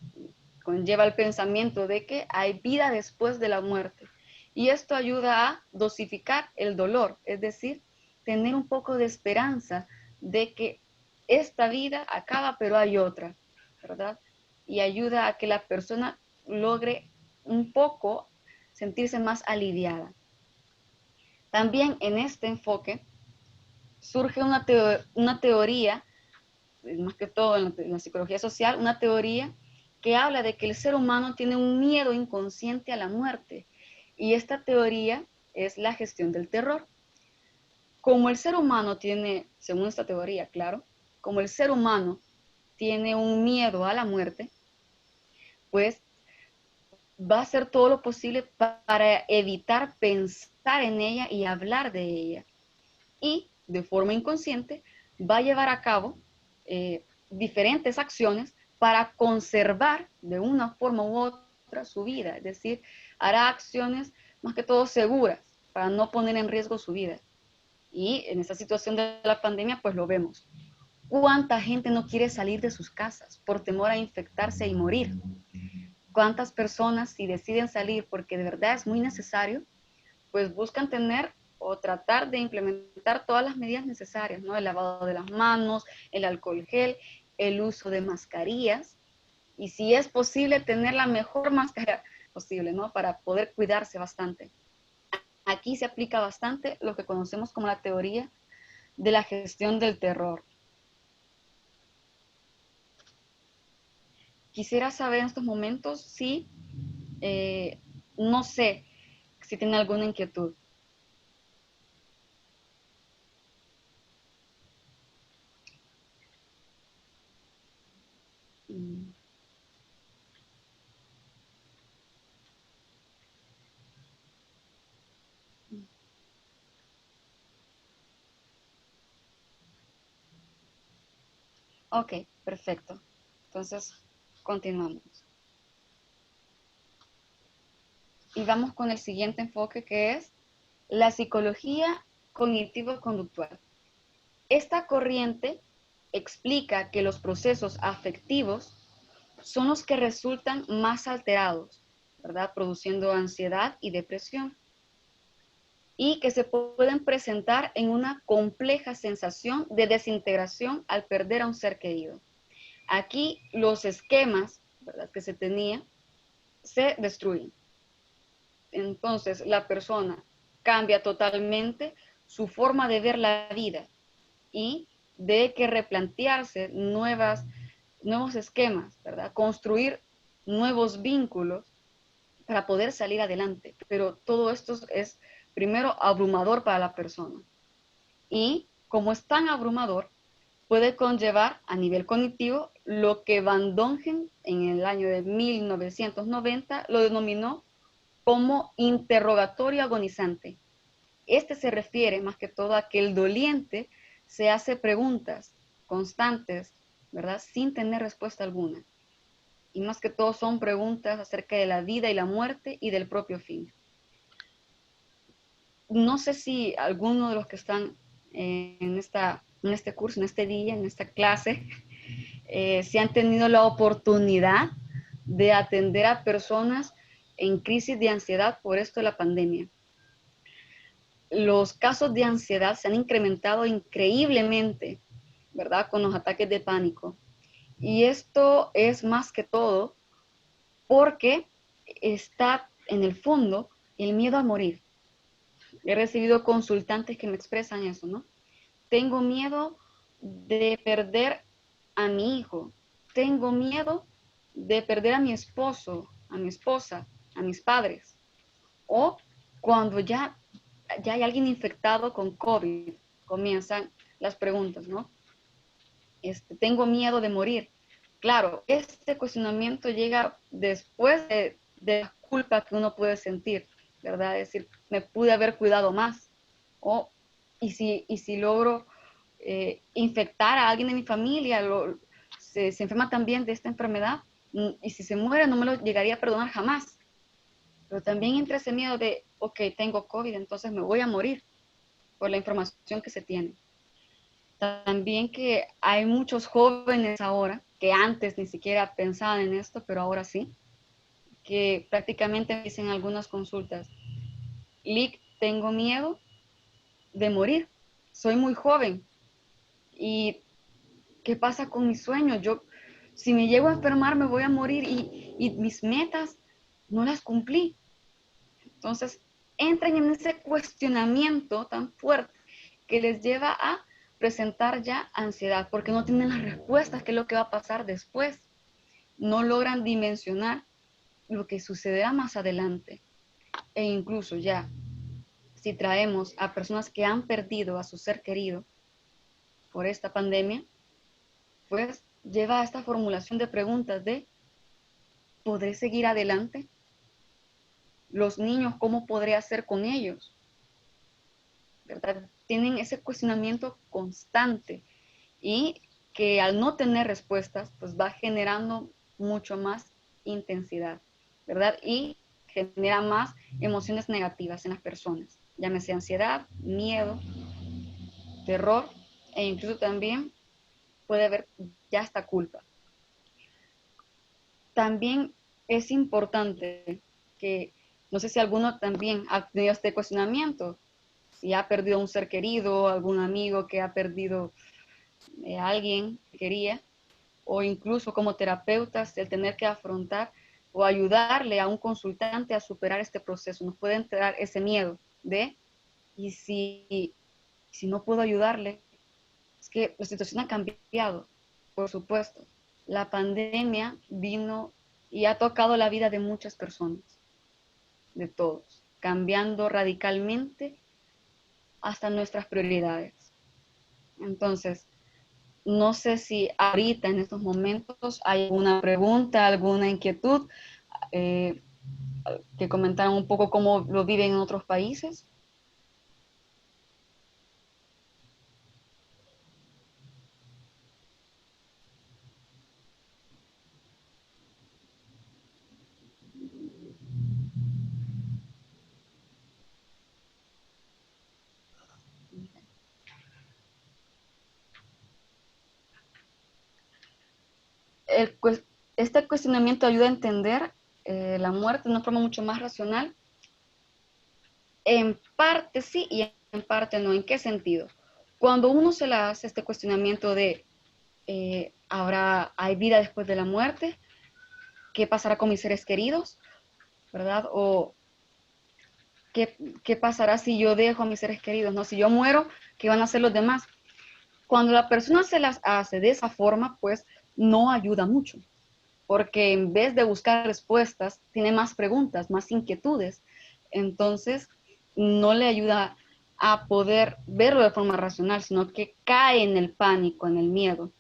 conlleva el pensamiento de que hay vida después de la muerte. Y esto ayuda a dosificar el dolor, es decir, tener un poco de esperanza de que esta vida acaba, pero hay otra, ¿verdad? Y ayuda a que la persona logre un poco sentirse más aliviada. También en este enfoque surge una teoría, más que todo en la psicología social, una teoría que habla de que el ser humano tiene un miedo inconsciente a la muerte. Y esta teoría es la gestión del terror. Como el ser humano tiene, según esta teoría, claro, como el ser humano tiene un miedo a la muerte, pues va a hacer todo lo posible para evitar pensar en ella y hablar de ella. Y de forma inconsciente va a llevar a cabo diferentes acciones para conservar de una forma u otra su vida. Es decir, hará acciones más que todo seguras para no poner en riesgo su vida. Y en esta situación de la pandemia, pues lo vemos. ¿Cuánta gente no quiere salir de sus casas por temor a infectarse y morir? ¿Cuántas personas, si deciden salir porque de verdad es muy necesario, pues buscan tener o tratar de implementar todas las medidas necesarias, ¿no? El lavado de las manos, el alcohol gel, el uso de mascarillas, y si es posible tener la mejor máscara posible, ¿no? Para poder cuidarse bastante. Aquí se aplica bastante lo que conocemos como la teoría de la gestión del terror. Quisiera saber en estos momentos si, no sé, si tiene alguna inquietud. Ok, perfecto. Entonces, continuamos. Y vamos con el siguiente enfoque, que es la psicología cognitivo-conductual. Esta corriente explica que los procesos afectivos son los que resultan más alterados, ¿verdad? Produciendo ansiedad y depresión. Y que se pueden presentar en una compleja sensación de desintegración al perder a un ser querido. Aquí los esquemas, ¿verdad?, que se tenían se destruyen. Entonces la persona cambia totalmente su forma de ver la vida y de que replantearse nuevos esquemas, ¿verdad? Construir nuevos vínculos para poder salir adelante. Pero todo esto es primero abrumador para la persona. Y como es tan abrumador, puede conllevar a nivel cognitivo lo que Van Dongen en el año de 1990 lo denominó como interrogatorio agonizante. Este se refiere más que todo a que el doliente se hace preguntas constantes, ¿verdad? Sin tener respuesta alguna. Y más que todo son preguntas acerca de la vida y la muerte y del propio fin. No sé si alguno de los que están en este curso, en este día, en esta clase, si han tenido la oportunidad de atender a personas en crisis de ansiedad por esto de la pandemia. Los casos de ansiedad se han incrementado increíblemente, ¿verdad? Con los ataques de pánico. Y esto es más que todo porque está en el fondo el miedo a morir. He recibido consultantes que me expresan eso, ¿no? Tengo miedo de perder a mi hijo. Tengo miedo de perder a mi esposo, a mi esposa, a mis padres. O cuando ya hay alguien infectado con COVID, comienzan las preguntas, ¿no? Tengo miedo de morir. Claro, este cuestionamiento llega después de la culpa que uno puede sentir, ¿verdad? Es decir, me pude haber cuidado más. O, y si logro infectar a alguien de mi familia, se enferma también de esta enfermedad, y si se muere no me lo llegaría a perdonar jamás. Pero también entra ese miedo de, ok, tengo COVID, entonces me voy a morir por la información que se tiene. También que hay muchos jóvenes ahora que antes ni siquiera pensaban en esto, pero ahora sí, que prácticamente dicen algunas consultas, Lick, tengo miedo de morir, soy muy joven y ¿qué pasa con mis sueños? Yo, si me llego a enfermar, me voy a morir y mis metas no las cumplí. Entonces, entran en ese cuestionamiento tan fuerte que les lleva a presentar ya ansiedad, porque no tienen las respuestas, qué es lo que va a pasar después. No logran dimensionar lo que sucederá más adelante. E incluso ya, si traemos a personas que han perdido a su ser querido por esta pandemia, pues lleva a esta formulación de preguntas de, ¿podré seguir adelante? Los niños, ¿cómo podré hacer con ellos? ¿Verdad? Tienen ese cuestionamiento constante y que al no tener respuestas, pues va generando mucho más intensidad, ¿verdad? Y genera más emociones negativas en las personas, llámese ansiedad, miedo, terror e incluso también puede haber ya hasta culpa. También es importante que, no sé si alguno también ha tenido este cuestionamiento, si ha perdido un ser querido, algún amigo que ha perdido a alguien que quería, o incluso como terapeutas, el tener que afrontar o ayudarle a un consultante a superar este proceso. Nos puede entrar ese miedo de, y si no puedo ayudarle, es que la situación ha cambiado, por supuesto. La pandemia vino y ha tocado la vida de muchas personas, de todos, cambiando radicalmente hasta nuestras prioridades. Entonces, no sé si ahorita en estos momentos hay alguna pregunta, alguna inquietud, eh, que comentaran un poco cómo lo viven en otros países. El, este cuestionamiento ayuda a entender la muerte de una forma mucho más racional. En parte sí y en parte no. ¿En qué sentido? Cuando uno se la hace este cuestionamiento de hay vida después de la muerte, ¿qué pasará con mis seres queridos? ¿Verdad? O ¿qué pasará si yo dejo a mis seres queridos? ¿No? Si yo muero, ¿qué van a hacer los demás? Cuando la persona se las hace de esa forma, pues no ayuda mucho, porque en vez de buscar respuestas, tiene más preguntas, más inquietudes. Entonces, no le ayuda a poder verlo de forma racional, sino que cae en el pánico, en el miedo.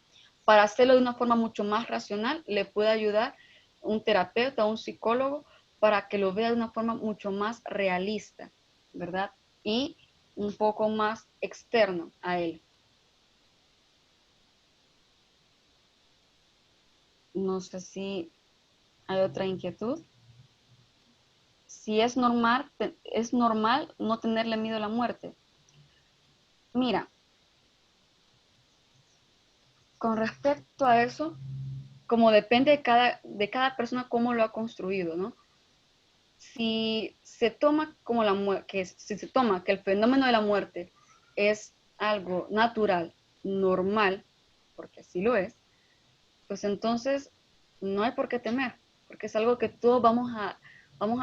Para hacerlo de una forma mucho más racional, le puede ayudar un terapeuta, un psicólogo, para que lo vea de una forma mucho más realista, ¿verdad? Y un poco más externo a él. No sé si hay otra inquietud. Si es normal no tenerle miedo a la muerte. Mira, con respecto a eso, como depende de cada persona cómo lo ha construido, ¿no? Si se toma como si se toma que el fenómeno de la muerte es algo natural, normal, porque así lo es, pues entonces no hay por qué temer, porque es algo que todos vamos a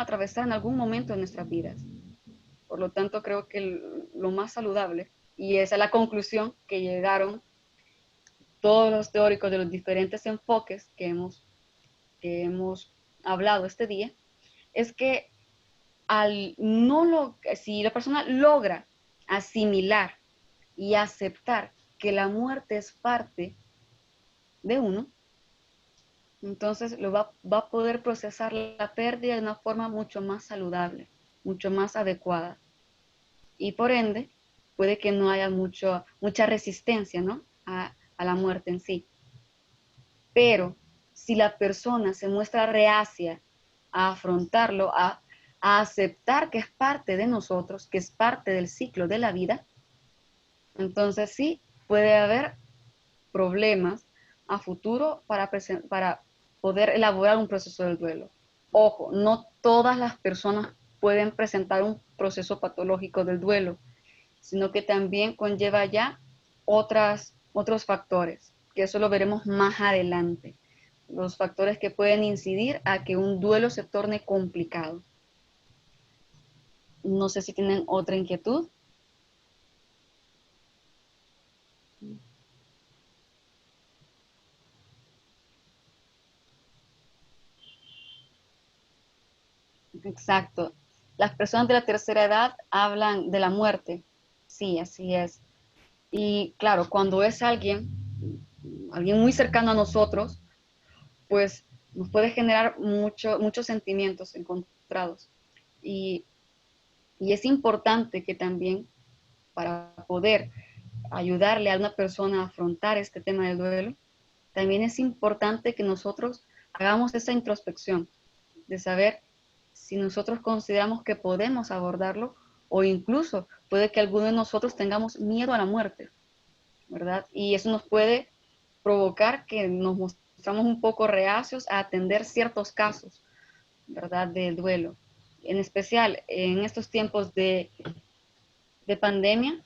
atravesar en algún momento de nuestras vidas. Por lo tanto, creo que lo más saludable, y esa es la conclusión que llegaron todos los teóricos de los diferentes enfoques que hemos hablado este día, es que si la persona logra asimilar y aceptar que la muerte es parte de uno, entonces va a poder procesar la pérdida de una forma mucho más saludable, mucho más adecuada. Y por ende, puede que no haya mucha resistencia, ¿no? a la muerte en sí. Pero si la persona se muestra reacia a afrontarlo, a aceptar que es parte de nosotros, que es parte del ciclo de la vida, entonces sí puede haber problemas a futuro para poder elaborar un proceso del duelo. Ojo, no todas las personas pueden presentar un proceso patológico del duelo, sino que también conlleva ya otros factores, que eso lo veremos más adelante, los factores que pueden incidir a que un duelo se torne complicado. No sé si tienen otra inquietud. Exacto. Las personas de la tercera edad hablan de la muerte. Sí, así es. Y claro, cuando es alguien muy cercano a nosotros, pues nos puede generar muchos sentimientos encontrados. Y, y es importante que también para poder ayudarle a una persona a afrontar este tema del duelo, también es importante que nosotros hagamos esa introspección de saber si nosotros consideramos que podemos abordarlo o incluso puede que alguno de nosotros tengamos miedo a la muerte, ¿verdad? Y eso nos puede provocar que nos mostramos un poco reacios a atender ciertos casos, ¿verdad? Del duelo. En especial en estos tiempos de pandemia,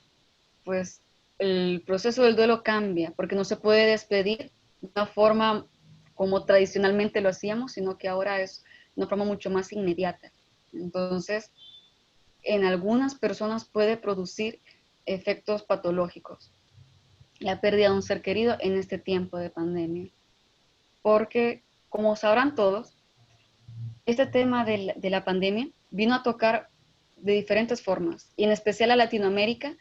pues el proceso del duelo cambia, porque no se puede despedir de una forma como tradicionalmente lo hacíamos, sino que ahora es una forma mucho más inmediata. Entonces, en algunas personas puede producir efectos patológicos la pérdida de un ser querido en este tiempo de pandemia. Porque, como sabrán todos, este tema de la pandemia vino a tocar de diferentes formas, y en especial a Latinoamérica,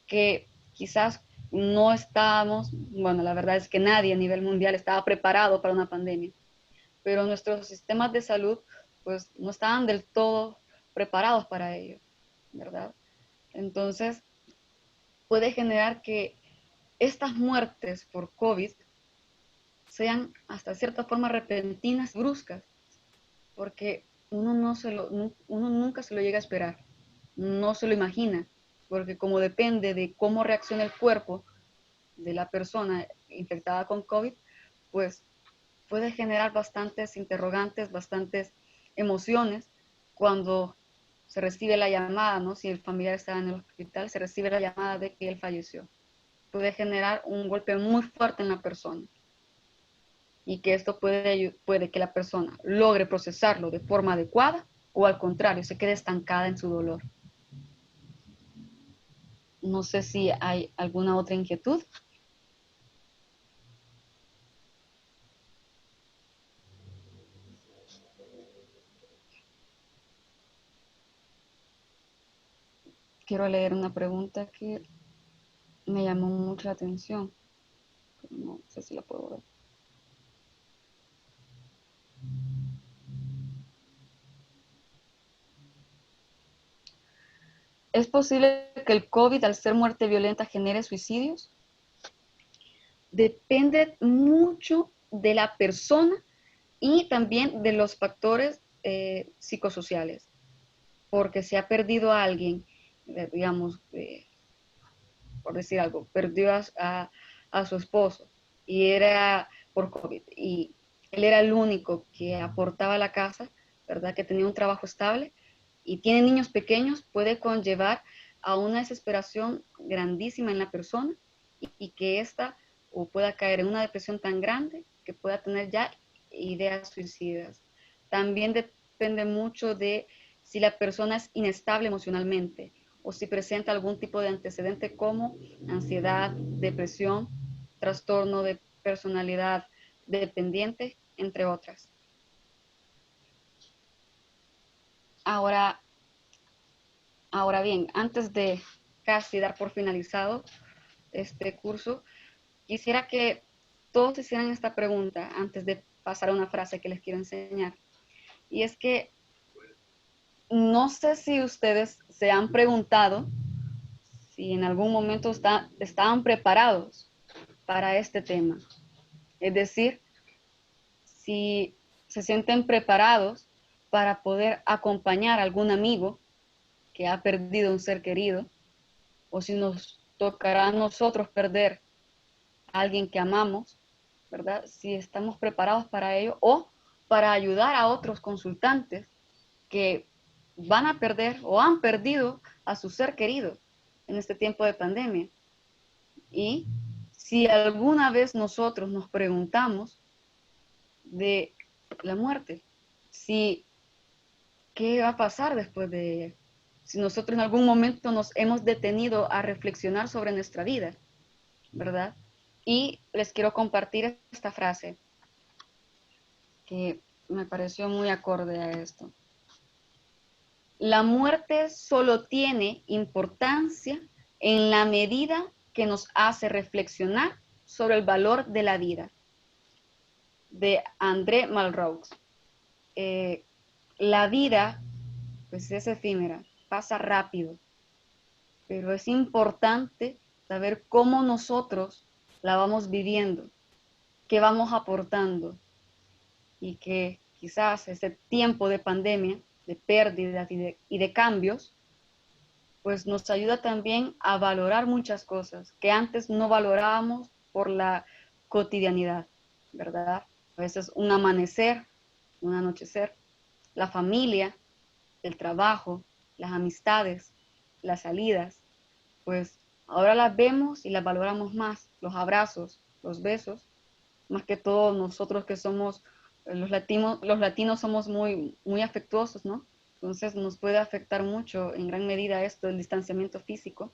que quizás no estábamos, bueno, la verdad es que nadie a nivel mundial estaba preparado para una pandemia, pero nuestros sistemas de salud pues no estaban del todo preparados para ello, ¿verdad? Entonces puede generar que estas muertes por COVID sean hasta cierta forma repentinas, bruscas, porque uno nunca se lo llega a esperar, no se lo imagina, porque como depende de cómo reacciona el cuerpo de la persona infectada con COVID, pues puede generar bastantes interrogantes, bastantes emociones cuando se recibe la llamada, ¿no? Si el familiar está en el hospital, se recibe la llamada de que él falleció. Puede generar un golpe muy fuerte en la persona y que esto puede que la persona logre procesarlo de forma adecuada o al contrario, se quede estancada en su dolor. No sé si hay alguna otra inquietud. Quiero leer una pregunta que me llamó mucho la atención, pero no sé si la puedo ver. ¿Es posible que el COVID, al ser muerte violenta, genere suicidios? Depende mucho de la persona y también de los factores psicosociales. Porque si ha perdido a alguien, digamos, por decir algo, perdió a su esposo y era por COVID y él era el único que aportaba a la casa, ¿verdad? Que tenía un trabajo estable y tiene niños pequeños, puede conllevar a una desesperación grandísima en la persona y que ésta o pueda caer en una depresión tan grande que pueda tener ya ideas suicidas. También depende mucho de si la persona es inestable emocionalmente o si presenta algún tipo de antecedente como ansiedad, depresión, trastorno de personalidad dependiente, entre otras. Ahora bien, antes de casi dar por finalizado este curso, quisiera que todos hicieran esta pregunta antes de pasar a una frase que les quiero enseñar. Y es que no sé si ustedes se han preguntado si en algún momento estaban preparados para este tema. Es decir, si se sienten preparados para poder acompañar a algún amigo que ha perdido un ser querido, o si nos tocará a nosotros perder a alguien que amamos, ¿verdad? Si estamos preparados para ello o para ayudar a otros consultantes que van a perder o han perdido a su ser querido en este tiempo de pandemia. Y si alguna vez nosotros nos preguntamos de la muerte, si qué va a pasar después de ella, si nosotros en algún momento nos hemos detenido a reflexionar sobre nuestra vida, ¿verdad? Y les quiero compartir esta frase que me pareció muy acorde a esto. La muerte solo tiene importancia en la medida que nos hace reflexionar sobre el valor de la vida. De André Malraux. La vida, pues es efímera, pasa rápido, pero es importante saber cómo nosotros la vamos viviendo, qué vamos aportando y que quizás ese tiempo de pandemia, de pérdidas y de cambios, pues nos ayuda también a valorar muchas cosas que antes no valorábamos por la cotidianidad, ¿verdad? A veces un amanecer, un anochecer, la familia, el trabajo, las amistades, las salidas, pues ahora las vemos y las valoramos más, los abrazos, los besos, más que todo nosotros que somos, los latinos somos muy afectuosos, ¿no? Entonces nos puede afectar mucho en gran medida esto, el distanciamiento físico.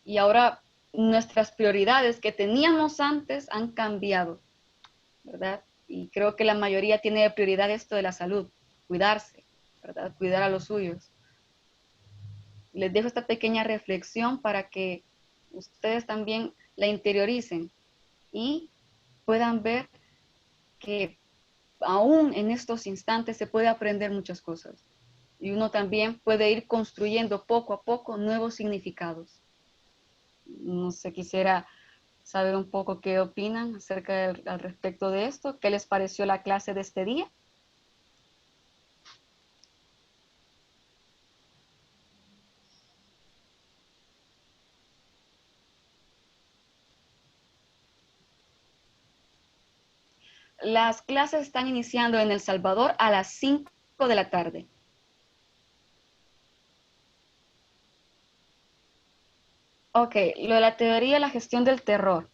Y ahora nuestras prioridades que teníamos antes han cambiado, ¿verdad? Y creo que la mayoría tiene de prioridad esto de la salud, cuidarse, ¿verdad? Cuidar a los suyos. Les dejo esta pequeña reflexión para que ustedes también la interioricen y puedan ver que aún en estos instantes se puede aprender muchas cosas. Y uno también puede ir construyendo poco a poco nuevos significados. No sé, quisiera saber un poco qué opinan al respecto de esto. ¿Qué les pareció la clase de este día? Las clases están iniciando en El Salvador a las 5 de la tarde. Ok, lo de la teoría de la gestión del terror.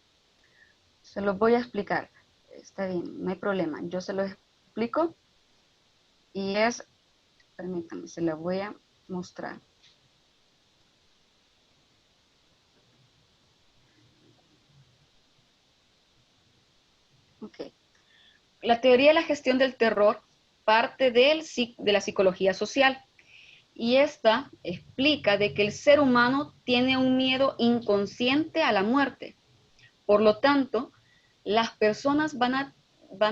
Se los voy a explicar. Está bien, no hay problema. Yo se los explico y es, permítanme, se la voy a mostrar. Ok. La teoría de la gestión del terror parte de la psicología social y esta explica de que el ser humano tiene un miedo inconsciente a la muerte. Por lo tanto, las personas van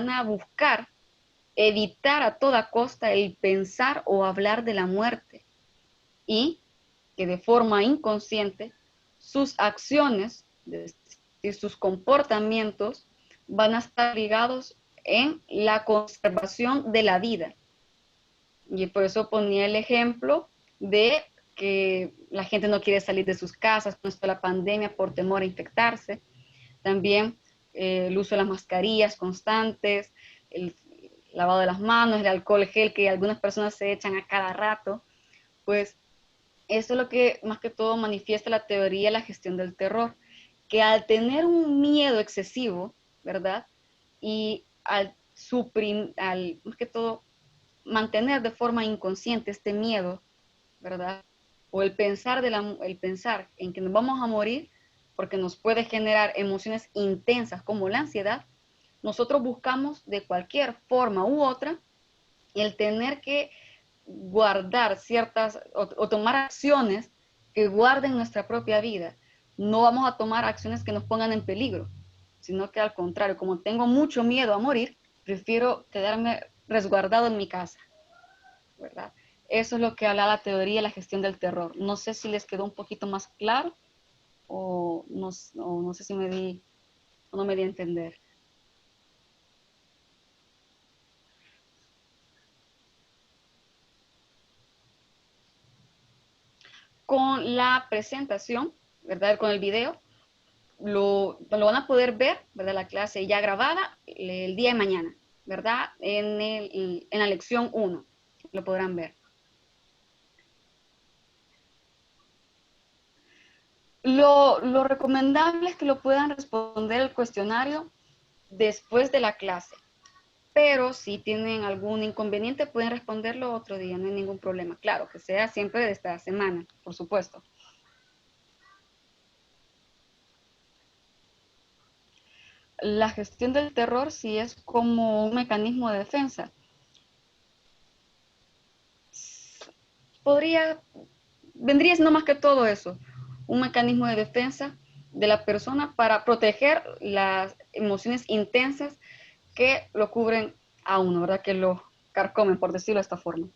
a buscar evitar a toda costa el pensar o hablar de la muerte y que de forma inconsciente sus acciones y sus comportamientos van a estar ligados en la conservación de la vida. Y por eso ponía el ejemplo de que la gente no quiere salir de sus casas con esto de la pandemia por temor a infectarse. También el uso de las mascarillas constantes, el lavado de las manos, el alcohol gel que algunas personas se echan a cada rato. Pues eso es lo que más que todo manifiesta la teoría de la gestión del terror, que al tener un miedo excesivo, ¿verdad? Y al más que todo, mantener de forma inconsciente este miedo, ¿verdad? O el pensar en que nos vamos a morir, porque nos puede generar emociones intensas como la ansiedad, nosotros buscamos de cualquier forma u otra el tener que guardar ciertas o tomar acciones que guarden nuestra propia vida. No vamos a tomar acciones que nos pongan en peligro, sino que al contrario, como tengo mucho miedo a morir, prefiero quedarme resguardado en mi casa, ¿verdad? Eso es lo que habla la teoría de la gestión del terror. No sé si les quedó un poquito más claro o no sé si me di o no me di a entender. Con la presentación, ¿verdad? Con el video, lo van a poder ver, ¿verdad? La clase ya grabada el día de mañana, ¿verdad? En la lección 1 lo podrán ver. Lo recomendable es que lo puedan responder el cuestionario después de la clase, pero si tienen algún inconveniente pueden responderlo otro día, no hay ningún problema. Claro, que sea siempre de esta semana, por supuesto. La gestión del terror sí es como un mecanismo de defensa. Vendría siendo más que todo eso, un mecanismo de defensa de la persona para proteger las emociones intensas que lo cubren a uno, ¿verdad? Que lo carcomen, por decirlo de esta forma.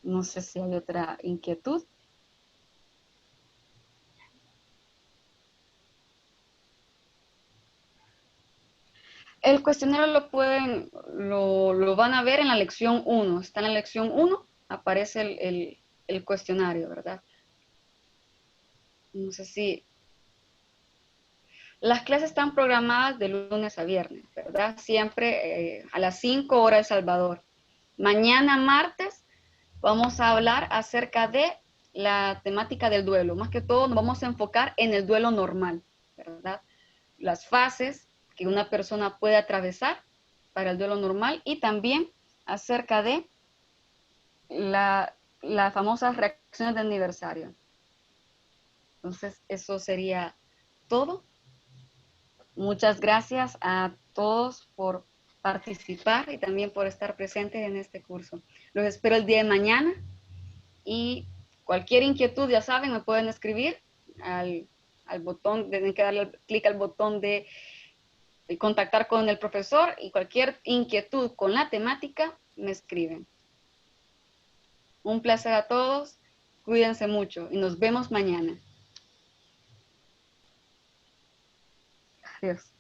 No sé si hay otra inquietud. El cuestionario lo van a ver en la lección 1. Está en la lección 1, aparece el cuestionario, ¿verdad? No sé si... Las clases están programadas de lunes a viernes, ¿verdad? Siempre a las 5 horas de Salvador. Mañana martes vamos a hablar acerca de la temática del duelo. Más que todo nos vamos a enfocar en el duelo normal, ¿verdad? Las fases que una persona puede atravesar para el duelo normal y también acerca de las famosas reacciones de aniversario. Entonces, eso sería todo. Muchas gracias a todos por participar y también por estar presentes en este curso. Los espero el día de mañana y cualquier inquietud, ya saben, me pueden escribir al botón, tienen que darle clic al botón de contactar con el profesor y cualquier inquietud con la temática, me escriben. Un placer a todos, cuídense mucho y nos vemos mañana. Adiós.